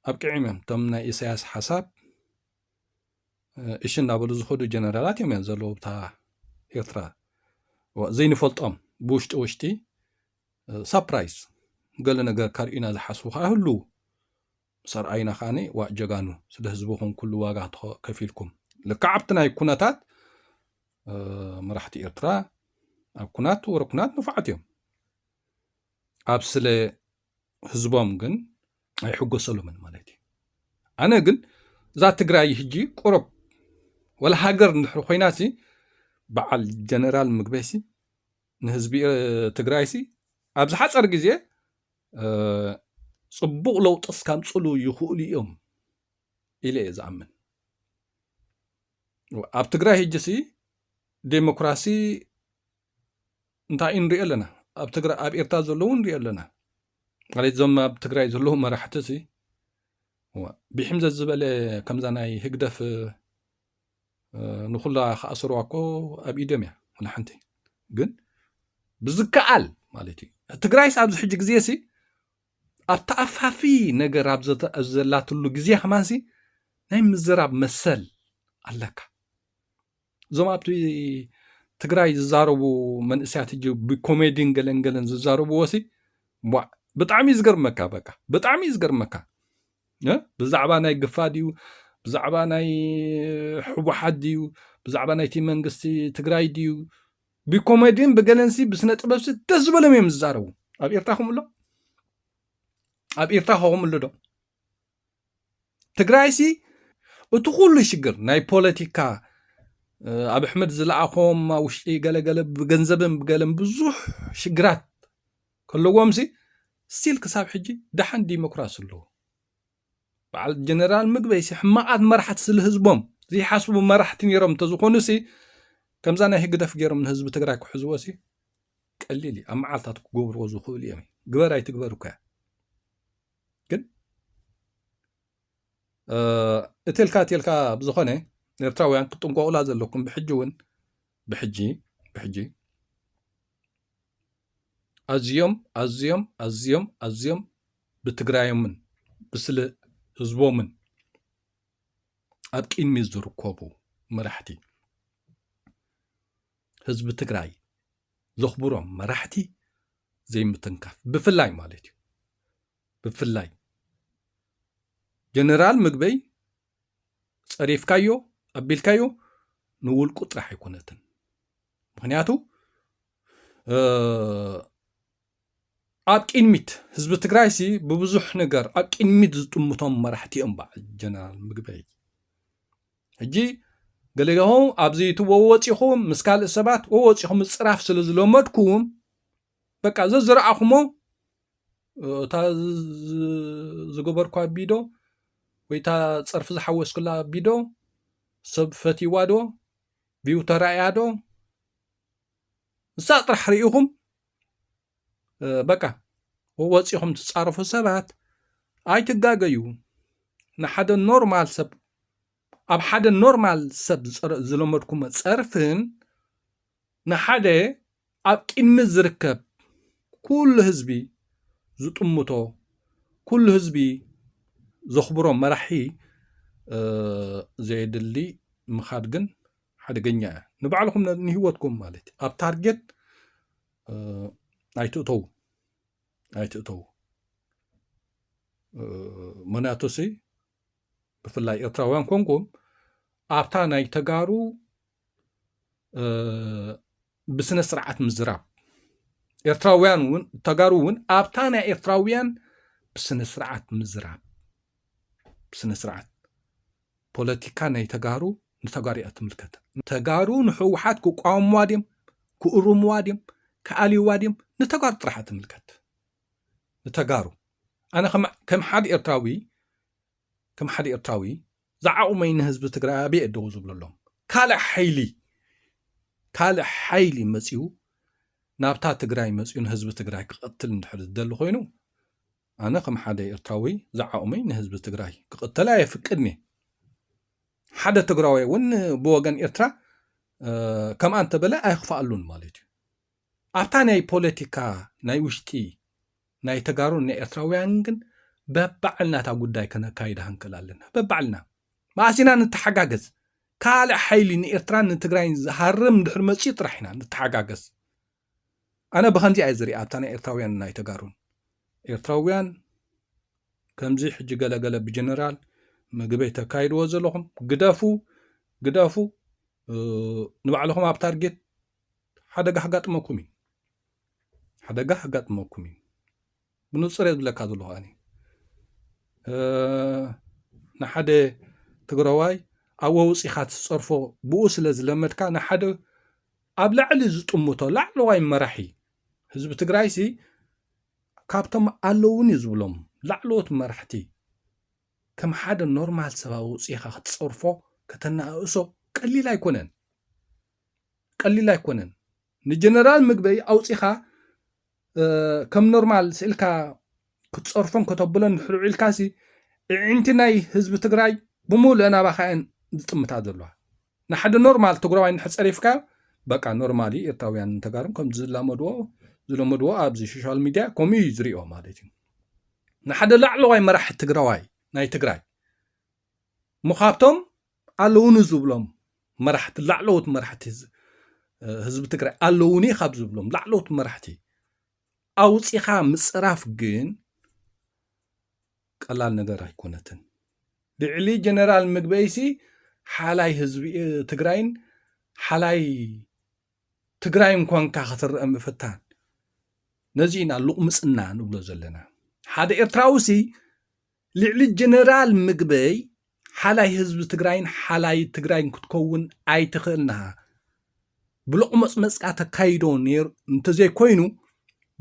ኣብቂዕም እዮም እቶም ናይ ኢሳያስ ሓሳብ እሺ እናበሉ ዝኸዱ ጀነራላት እዮም ዘለዉ ብታ ኤርትራ ዘይንፈልጦም ብውሽጢ ሰፕራይዝ ገለ ነገር ካርኢና ዝሓስቡ ከዓ ህሉ ሰርኣይና ኻነ ዋዕ ጀጋኑ ስለ ህዝብኹም ኩሉ ዋጋ ከፊልኩም ልክዕ ኣብቲ ናይ ኩነታት መራሕቲ ኤርትራ ኣብ ኩናት ወረ ኩናት ንፋዓት እዮም ኣብ ስለ ህዝቦም ግን ኣይሕጎሰሎምን ማለት እዩ ኣነ ግን እዛ ትግራይ ሕጂ ቁሩብ ወላ ሃገር እንድሕር ኮይናሲ በዓል ጀነራል ምግበይሲ ንህዝቢ ትግራይሲ ኣብ ዝሓፀር ግዜ ጽቡቕ ለውጥስ ካምፅሉ ይኽእሉ እዮም ኢለ እየ ዝኣምን ኣብ ትግራይ ሕጂሲ ዴሞክራሲ እንታይ ንሪኦ ኣለና ኣብ ትግራይ ኣብ ኤርትራ ዘለዉ ንሪኦ ኣለና ማለት እዞም ኣብ ትግራይ ዘለዉ መራሕቲሲ ብሕምዘ ዝበለ ከምዛ ናይ ህግደፍ ንኹላ ከኣስርዋ እኮ ኣብ ኢዶም እያ ወላ ሓንቲ ግን ብዝከኣል ማለት እዩ ትግራይስ ኣብዚ ሕጂ ግዜሲ ኣብ ተኣፋፊ ነገር ኣብ ዘላትሉ ግዜ ከማንሲ ናይ ምዝራብ መሰል ኣለካ እዞም ኣብቲ ትግራይ ዝዛረቡ መንእስያት ሕጂ ብኮሜዲን ገለንገለን ዝዛረብዎሲ ብጣዕሚ ዝገርመካ በቃ ብጣዕሚ ዝገርመካ ብዛዕባ ናይ ግፋ ድዩ ብዛዕባ ናይ ሕወሓት ድዩ ብዛዕባ ናይቲ መንግስቲ ትግራይ ድዩ ብኮሜዲን ብገለንሲ ብስነ ጥበብሲ ደስ ዝበሎም እዮም ዝዛረቡ ኣብ ኤርትራ ከምሎ ኣብ ኤርትራ ከምሎ ዶ ትግራይሲ እቲ ኩሉ ሽግር ናይ ፖለቲካ ኣብ ኣሕመድ ዝለኣኾም ውሽጢ ገለገለ ብገንዘብን ብገለን ብዙሕ ሽግራት ከለዎምሲ ስቲል ክሳብ ሕጂ ደሓን ዲሞክራሲ ኣለዎ በዓል ጀነራል ምግበይሲ ሕማቃት መራሕቲ ስለ ህዝቦም ዘይሓስቡ መራሕቲ ነይሮም እንተዝኾኑሲ ከምዛ ናይ ህግደፍ ገይሮም ንህዝቢ ትግራይ ክሕዝዎሲ ቀሊል እዩ ኣብ መዓልትታት ክገብርዎ ዝኽእሉ እዮም ግበር ኣይትግበር እኳ ግን እትልካ ብዝኾነ ኤርትራውያን ክጥንቀቑላ ዘለኩም ብሕጂ እውን ብሕጂ ኣዝዮም ብትግራዮምን ብስለ ህዝቦምን ኣብ ቅድሚ ዝርከቡ መራሕቲ ህዝቢ ትግራይ ዘኽብሮም መራሕቲ ዘይምትንካፍ ብፍላይ ማለት እዩ ብፍላይ ጀነራል ምግበይ ፀሪፍካዮ ኣቢልካዮ ንውልቁ ጥራሕ ኣይኮነትን ምክንያቱ ኣብ ቅድሚት ህዝቢ ትግራይሲ ብብዙሕ ነገር ኣብ ቅድሚት ዝጥምቶም መራሕቲ እዮም በዓል ጀነራል ምግበይ ሕጂ ገለገሆም ኣብዚ ትወወፂኹም ምስ ካልእ ሰባት ወወፂኹም ፅራፍ ስለ ዝለመድኩም በቃ ዘዝረኣኹሞ እታ ዝገበርኳ ቢዶ ወይታ ፀርፊ ዝሓወስኩላ ቢዶ ሰብ ፈቲዋ ዶ ቢው ተራእያ ዶ ንሳ ጥራሕ ርኢኹም በቃ ወወፂኹም ትፃረፉ ሰባት ኣይትጋገዩ ንሓደ ኖርማል ሰብ ኣብ ሓደ ኖርማል ሰብ ዝለመድኩም ፀርፍን ንሓደ ኣብ ቅድሚ ዝርከብ ኩሉ ህዝቢ ዝጥምቶ ኩሉ ህዝቢ ዘኽብሮ መራሒ ዘየድሊ ምኻድ ግን ሓደገኛ እያ ንባዕልኩም ንህይወትኩም ማለት ኣብ ታርጌት ኣይትእተው ምክንያቱሲ ብፍላይ ኤርትራውያን ኮንኩም ኣብታ ናይ ተጋሩ ብስነ ስርዓት ምዝራብ ኤርትራውያን እውን ተጋሩ እውን ኣብታ ናይ ኤርትራውያን ብስነ ስርዓት ምዝራብ ብስነ ስርዓት ፖለቲካ ናይ ተጋሩ ንተጋሩ እያ ትምልከት ተጋሩ ንሕወሓት ክቋወምዋ ድዮም ክእርምዋ ድዮም ክኣልይዋ ድዮም ንተጋሩ ጥራሕ ትምልከት ንተጋሩ ኣነ ከም ሓደ ኤርትራዊ ዝዓቑመይ ንህዝቢ ትግራይ ኣበይ ደው ዝብለሎም ካልእ ሓይሊ መፂኡ ናብታ ትግራይ መፂኡ ንህዝቢ ትግራይ ክቐትል እንድሕር ዝደሊ ኮይኑ ኣነ ከም ሓደ ኤርትራዊ ዝዓቑመይ ንህዝቢ ትግራይ ክቕተላ የፍቅድኒ ሓደ ትግራዋይ እውን ብወገን ኤርትራ ከም ኣንተ በለ ኣይኽፋኣሉን ማለት እዩ ኣብታ ናይ ፖለቲካ ናይ ውሽጢ ናይ ተጋሩ ናይ ኤርትራውያን ግን በባዕልናታ ጉዳይ ከነካይዳ ክንክእል ኣለና በባዕልና ማእሲና ንተሓጋገዝ ካልእ ሓይሊ ንኤርትራን ንትግራይን ዝሃርም እንድሕር መፂኡ ጥራሕ ኢና ንተሓጋገዝ ኣነ ብከምዚ እየ ዝሪኣ ኣብታ ናይ ኤርትራውያን ናይ ተጋሩን ኤርትራውያን ከምዚ ሕጂ ገለገለ ብጀነራል ምግበይ ተካይድዎ ዘለኹም ግደፉ ንባዕልኹም ኣብ ታርጌት ሓደጋ ሃጋጥመኩም እዩ ብንጹር የብለካ ዘለኹ ኣነ ንሓደ ትግራዋይ ኣብ ወውፂኻ ትፀርፎ ብኡ ስለ ዝለመድካ ንሓደ ኣብ ላዕሊ ዝጥምቶ ላዕለዋይ መራሒ ህዝቢ ትግራይ ሲ ካብቶም ኣለውን እዩ ዝብሎም ላዕለዎት መራሕቲ ከም ሓደ ኖርማል ሰብ ውፅኢኻ ክትፀርፎ ከተናእሶ ቀሊል ኣይኮነን ንጀነራል ምግበይ ኣውፂኻ ከም ኖርማል ስእልካ ክትፀርፎን ከተብሎን ንሕርዑ ኢልካሲ ዕንቲ ናይ ህዝቢ ትግራይ ብሙሉእ ናባኻየን ዝጥምታ ዘለዋ ንሓደ ኖርማል ትግራዋይ ንሕፀሪፍካ በቃ ኖርማሊ ኤርትራውያን ተጋሩም ከም ዝለመድዎ ኣብዚ ሶሻል ሚድያ ከምኡ እዩ ዝሪኦ ማለት እዩ ንሓደ ላዕለዋይ መራሒ ትግራዋይ ናይ ትግራይ ሙኻብቶም ኣለውኒ ዝብሎም መራሕቲ ላዕለዎት መራሕቲ ህዝቢ ትግራይ ኣለውኒ ካብ ዝብሎም ላዕለዎት መራሕቲ ኣውፂኻ ምፅራፍ ግን ቀላል ነገር ኣይኮነትን ልዕሊ ጀነራል ምግበይሲ ሓላይ ህዝቢ ትግራይን ሓላይ ትግራይ እንኳንካ ክትርአ ምፍታን ነዚና ልቕምፅና ንብሎ ዘለና ሓደ ኤርትራውሲ ልዕሊ ጀነራል ምግበይ ሓላይ ህዝቢ ትግራይን ሓላይ ትግራይን ክትከውን ኣይትኽእልና ብልቕመፅ መፅቃ ተካይዶ እንተዘይ ኮይኑ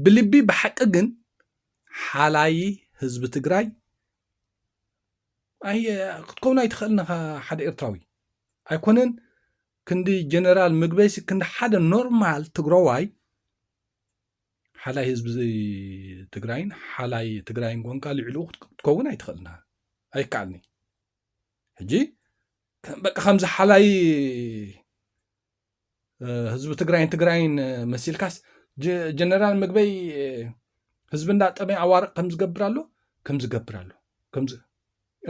ብልቢ ብሓቂ ግን ሓላይ ህዝቢ ትግራይ ክትከውን ኣይትኽእልና ሓደ ኤርትራዊ ኣይኮነን ክንዲ ጀነራል ምግበይ ክንዲ ሓደ ኖርማል ትግራዋይ ሓላይ ህዝቢ ትግራይን ሓላይ ትግራይን ኮንካ ልዕሉ ክትከውን ኣይትኽእልና ኣይከኣልኒ ሕጂ በቃ ከምዚ ሓላይ ህዝቢ ትግራይን መሲልካስ ጀነራል ምግበይ ህዝቢ እንዳጠመይ ኣዋርቕ ከም ዝገብር ኣሎ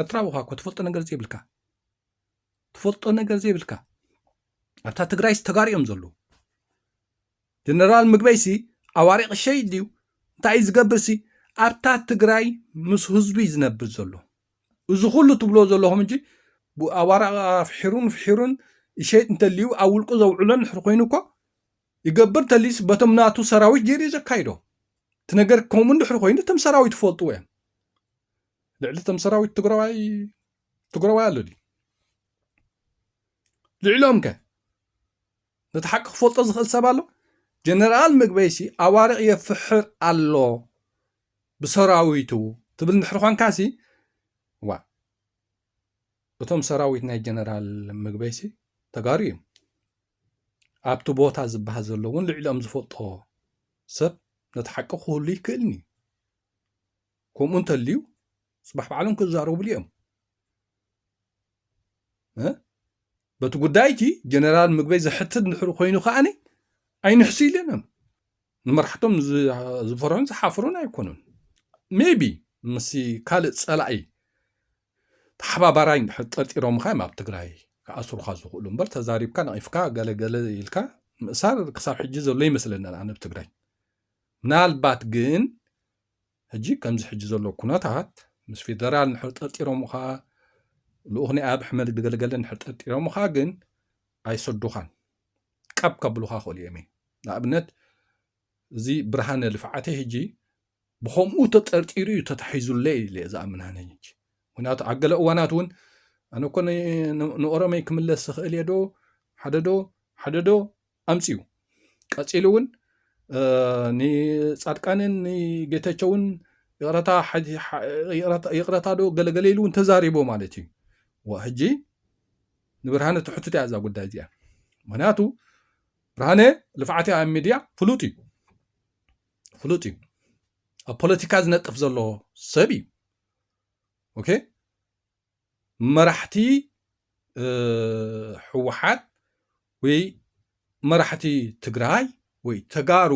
ኤርትራዊኻ እኮ ትፈልጦ ነገር ዘይብልካ ኣብታ ትግራይስ ተጋሪኦም ዘሎ ጀነራል ምግበይሲ ኣዋሪቕ ሸይ ድዩ እንታይ ዝገብርሲ ኣብታ ትግራይ ምስ ህዝቢ ዝነብር ዘሎ እዚ ኩሉ ትብሎ ዘለኹም እንጂ ኣዋርቕ ፍሒሩን ሸይጥ እንተልዩ ኣብ ውልቁ ዘውዕሎን ንሕር ኮይኑ እኮ ይገብር ተሊስ በቶም ናቱ ሰራዊት ጌሪ ዘካይዶ እቲ ነገር ከምኡ እንድሕር ኮይኑ እቶም ሰራዊት ትፈልጥዎ እዮም ልዕሊ እቶም ሰራዊት ትግራዋይ ኣሎ ድዩ ልዕሎም ከ ነቲ ሓቂ ክፈልጦ ዝኽእል ሰብ ኣሎ ጀነራል ምግበይሲ ኣዋርቕ የፍሕር ኣሎ ብሰራዊቱ ትብል ንድሕር ኮንካሲ ዋ እቶም ሰራዊት ናይ ጀነራል ምግበይሲ ተጋሩ እዮም ኣብቲ ቦታ ዝበሃል ዘሎ እውን ልዕሎም ዝፈልጦ ሰብ ነቲ ሓቂ ክህሉ ይክእልኒ ከምኡ እንተልዩ ጽባሕ በዓሎም ክዛረብሉ እዮም በቲ ጉዳይቲ ጀነራል ምግበይ ዝሕትት ንድሕር ኮይኑ ከዓኒ ኣይንሕሱ ኢለንም ንመራሕቶም ዝፈርዑን ዝሓፍሩን ኣይኮኑን ሜቢ ምስ ካልእ ፀላኢ ተሓባባራይ እንድሕር ጠርጢሮምካ እዮም ኣብ ትግራይ ክኣስሩካ ዝኽእሉ እምበር ተዛሪብካ ነቒፍካ ገለገለ ኢልካ ምእሳር ክሳብ ሕጂ ዘሎ ይመስለና ኣነ ብትግራይ ምናልባት ግን ሕጂ ከምዚ ሕጂ ዘሎ ኩነታት ምስ ፌደራል ንድሕር ጠርጢሮምካ ልኡኽኒ ኣብ ኣሕመድ ገለገለ ንድሕር ጠርጢሮምካ ግን ኣይሰዱኻን ቀብ ከብሉካ ክእሉ እዮም ንኣብነት እዚ ብርሃነ ልፍዓተ ሕጂ ብከምኡ ተጠርጢሩ እዩ ተታሒዙለይ ኢለ ዝኣምናነ ምክንያቱ ኣብ ገለ እዋናት እውን ኣነ እኮ ንኦሮመይ ክምለስ ዝኽእል እየ ዶ ሓደ ዶ ኣምፅኡ ቀፂሉ እውን ንጻድቃንን ንጌታቸውን ይቕረታ ዶ ገለገለ ኢሉ እውን ተዛሪቦ ማለት እዩ ሕጂ ንብርሃነ ትሕትት እያ እዛ ጉዳይ እዚኣ ምክንያቱ ብርሃነ ልፍዓተ ኣብ ሚድያ ፍሉጥ እዩ ኣብ ፖለቲካ ዝነጥፍ ዘሎ ሰብ እዩ ኦኬ መራሕቲ ሕወሓት ወይ መራሕቲ ትግራይ ወይ ተጋሩ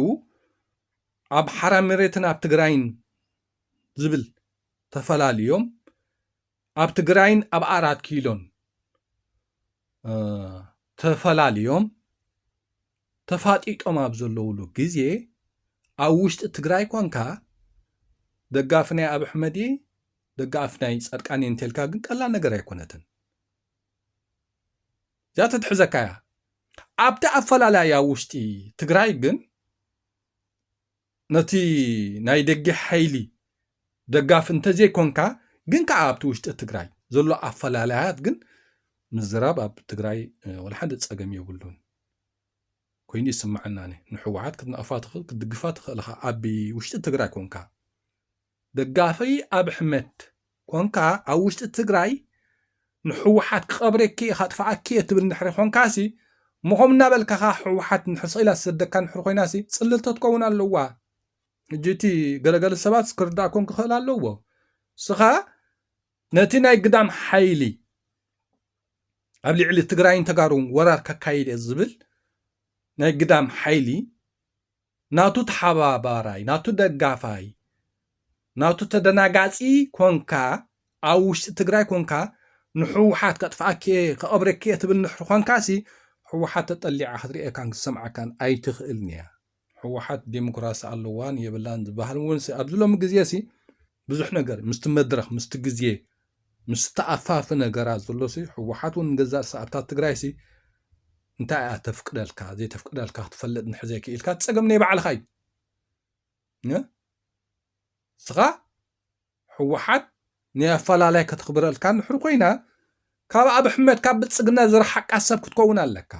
ኣብ ሓራ መሬትን ኣብ ትግራይን ዝብል ተፈላልዮም ኣብ ትግራይን ኣብ 4 ኪሎን ተፈላልዮም ተፋጢጦም ኣብ ዘለውሉ ግዜ ኣብ ውሽጢ ትግራይ ኮንካ ደጋፊ ናይ ኣብ ኣሕመድ ደጋፊ ናይ ጻድቃን እንተልካ ግን ቀላል ነገር ኣይኮነትን እዚኣ ተትሕዘካ እያ ኣብቲ ኣፈላላያ ውሽጢ ትግራይ ግን ነቲ ናይ ደጊ ሓይሊ ደጋፍ እንተዘይኮንካ ግን ከዓ ኣብቲ ውሽጢ ትግራይ ዘሎ ኣፈላላያት ግን ምዝራብ ኣብ ትግራይ ወላ ሓደ ፀገም የብሉን ኮይኑ ይስምዓናኒ ንሕወሓት ክትነቕፋ ትኽእል ክትድግፋ ትኽእል ኣብ ውሽጢ ትግራይ ኮንካ ደጋፊ ኣብ ኣሕመድ ኮንካ ኣብ ውሽጢ ትግራይ ንሕወሓት ክቐብረኪ ኢኻ ጥፋኣኪ እትብል ንድሕሪ ኮንካሲ ምኾም እናበልካ ሕወሓት ንሕስኢላ ዝሰደካ ንድሕሪ ኮይናሲ ፅልልቶ ትከውን ኣለዋ እጅቲ ገለገለ ሰባት ክርዳእኮም ክኽእል ኣለዎ ስኻ ነቲ ናይ ግዳም ሓይሊ ኣብ ልዕሊ ትግራይን ተጋሩን ወራር ከካይድ እየ ዝብል ናይ ግዳም ሓይሊ ናቱ ተሓባባራይ ናቱ ደጋፋይ ናቱ ተደናጋፂ ኮንካ ኣብ ውሽጢ ትግራይ ኮንካ ንሕወሓት ከጥፋኣኪ ከቐብረኪ እትብል ንድሕሪ ኮንካሲ ሕወሓት ተጠሊዓ ክትሪአካን ክሰምዓካን ኣይትኽእልን እያ ሕወሓት ዲሞክራሲ ኣለዋን የብላን ዝበሃል እውን ኣብዚ ሎሚ ግዜሲ ብዙሕ ነገር ምስቲ መድረኽ ምስቲ ግዜ ምስቲ ኣፋፊ ነገራት ዘሎሲ ሕወሓት እውን ገዛእ ሰዓብታት ትግራይሲ እንታይ እያ ተፍቅደልካ ዘይተፍቅደልካ ክትፈልጥ ንሕዘይ ክኢልካ ትፀገም ናይ ባዕልኻ እዩ ስኻ ሕወሓት ንኣፈላላይ ከተኽብረልካ ንድሕሪ ኮይና ካብ ኣብ ኣሕመድ ካብ ብልፅግና ዝረሓቃ ሰብ ክትከውን ኣለካ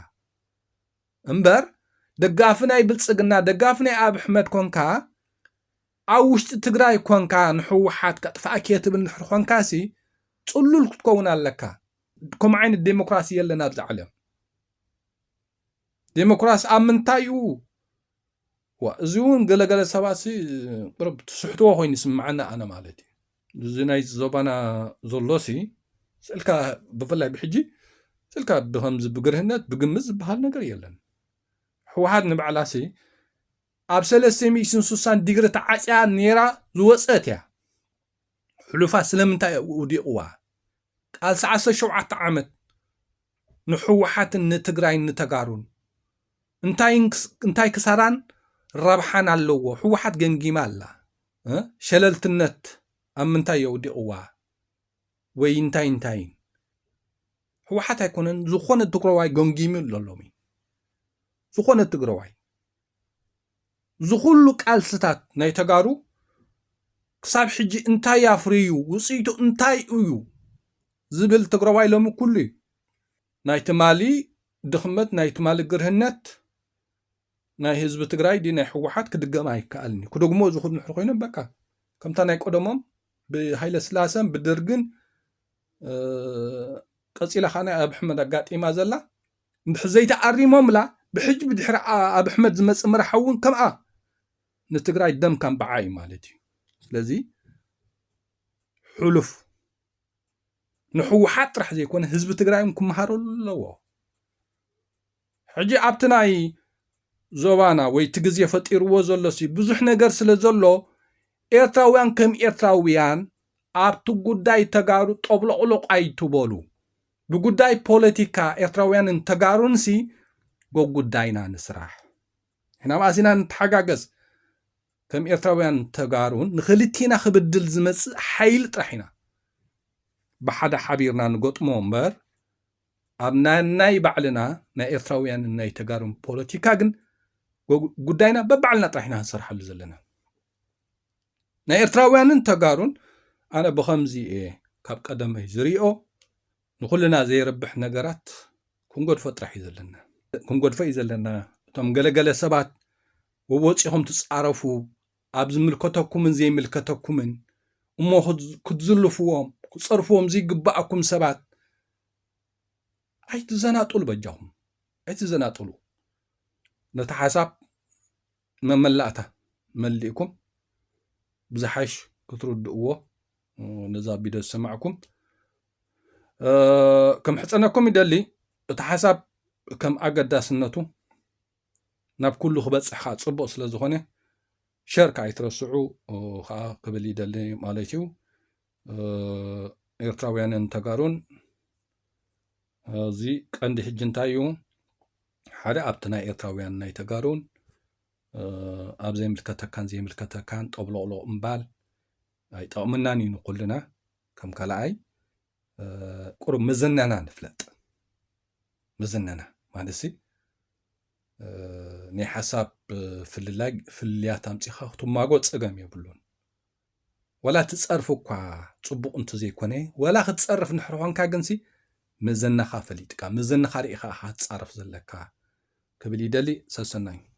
እምበር ደጋፊ ናይ ብልፅግና ደጋፊ ናይ ኣብ ኣሕመድ ኮንካ ኣብ ውሽጢ ትግራይ ኮንካ ንሕወሓት ከጥፋኣኪ እትብል ንድሕሪ ኮንካሲ ፅሉል ክትከውን ኣለካ ከምኡ ዓይነት ዴሞክራሲ የለን ኣብዚ ዓለም ዴሞክራሲ ኣብ ምንታይ እዩ እዚ እውን ገለገለ ሰባሲ ቅርብ ትስሕትዎ ኮይኑ ይስምዓና ኣነ ማለት እዩ እዚ ናይ ዞባና ዘሎሲ ስእልካ ብፍላይ ብሕጂ ስእልካ ብከምዚ ብግርህነት ብግምት ዝበሃል ነገር የለን ሕወሓት ንባዕላሲ ኣብ 360 ዲግሪ ተዓፅያ ነራ ዝወፀት እያ ሕሉፋ ስለምንታይ ውዲቕዋ ቃልሲ 17 ዓመት ንሕወሓትን ንትግራይን ንተጋሩን እንታይ ክሰራን ረብሓን ኣለዎ ሕወሓት ገንጊማ ኣላ ሸለልትነት ኣብ ምንታይ የውዲቕዋ ወይ እንታይ ሕወሓት ኣይኮነን ዝኾነ ትግራዋይ ገንጊሙ ኣለሎሚ ዝኾነ ትግራዋይ ዝኹሉ ቃልስታት ናይ ተጋሩ ክሳብ ሕጂ እንታይ ያፍርዩ ውፅኢቱ እንታይ እዩ ዝብል ትግራዋይ ሎሚ ኩሉ እዩ ናይ ትማሊ ድኽመት ናይ ትማሊ ግርህነት ናይ ህዝቢ ትግራይ ዲ ናይ ሕወሓት ክድገም ኣይከኣልኒ ክደግሞ ዝኽእል ንሕሪ ኮይኖም በቃ ከምታ ናይ ቀደሞም ብሃይለ ስላሰን ብደርግን ቀፂላ ኸ ናይ ኣብ ኣሕመድ ኣጋጢማ ዘላ እንድሕር ዘይተኣሪሞምላ ብሕጂ ብድሕሪ ኣብ ኣሕመድ ዝመፅእ መራሒ እውን ከምኣ ንትግራይ ደም ከም በዓ እዩ ማለት እዩ ስለዚ ሕሉፍ ንሕወሓት ጥራሕ ዘይኮነ ህዝቢ ትግራይ ክመሃረሉ ኣለዎ ሕጂ ኣብቲ ናይ ዞባና ወይ እቲ ግዜ ፈጢርዎ ዘሎሲ ብዙሕ ነገር ስለ ዘሎ ኤርትራውያን ከም ኤርትራውያን ኣብቲ ጉዳይ ተጋሩ ጠብለቕሎቕ ኣይትበሉ ብጉዳይ ፖለቲካ ኤርትራውያንን ተጋሩንሲ ጉዳይና ንስራሕ ሕና ማእሲና ንተሓጋገዝ ከም ኤርትራውያን ተጋሩን ንኽልቲና ክብድል ዝመፅእ ሓይሊ ጥራሕ ኢና ብሓደ ሓቢርና ንገጥሞ እምበር ኣብ ናይ ባዕልና ናይ ኤርትራውያንን ናይ ተጋሩን ፖለቲካ ግን ጉዳይና በባዕልና ጥራሕ ኢና ንሰርሓሉ ዘለና ናይ ኤርትራውያንን ተጋሩን ኣነ ብኸምዚ ካብ ቀደመይ ዝሪኦ ንኩልና ዘይረብሕ ነገራት ክንጎድፎ ጥራሕ እዩ ዘለና ክንጎድፎ እዩ ዘለና እቶም ገለገለ ሰባት ወፂኹም ትፃረፉ ኣብ ዝምልከተኩምን ዘይምልከተኩምን እሞ ክትዝልፍዎም ክፀርፍዎም ዘይግባኣኩም ሰባት ኣይትዘናጥሉ በጃኹም ኣይትዘናጥሉ ነቲ ሓሳብ መመላእታ መሊእኩም ብዝሓሽ ክትርድእዎ ነዛ ቢዶ ዝሰማዕኩም ከም ሕፀነኩም ይደሊ እቲ ሓሳብ ከም ኣገዳስነቱ ናብ ኩሉ ክበፅሕ ከዓ ፅቡቅ ስለ ዝኾነ ሸር ከዓ ኣይትረስዑ ከዓ ክብል ይደሊ ማለት እዩ ኤርትራውያንን ተጋሩን እዚ ቀንዲ ሕጂ እንታይ እዩ ሓደ ኣብቲ ናይ ኤርትራውያን ናይ ተጋሩን ኣብ ዘይምልከተካን ዘይምልከተካን ጠብለቕሎቕ እምባል ኣይጠቕምናን እዩ ንኩልና ከም ካልኣይ ቁሩብ መዘናና ንፍለጥ መዘናና ማለትሲ ናይ ሓሳብ ፍልያት ኣምፂኻ ክትማጎ ፀገም የብሉን ولا تصرف صبوق انت زي كونه ولا ختصرف نحرقون كاجنسي مزنخا فليتكا مزنخا ريخا هتصرف زلكا كبلي دلي سسناي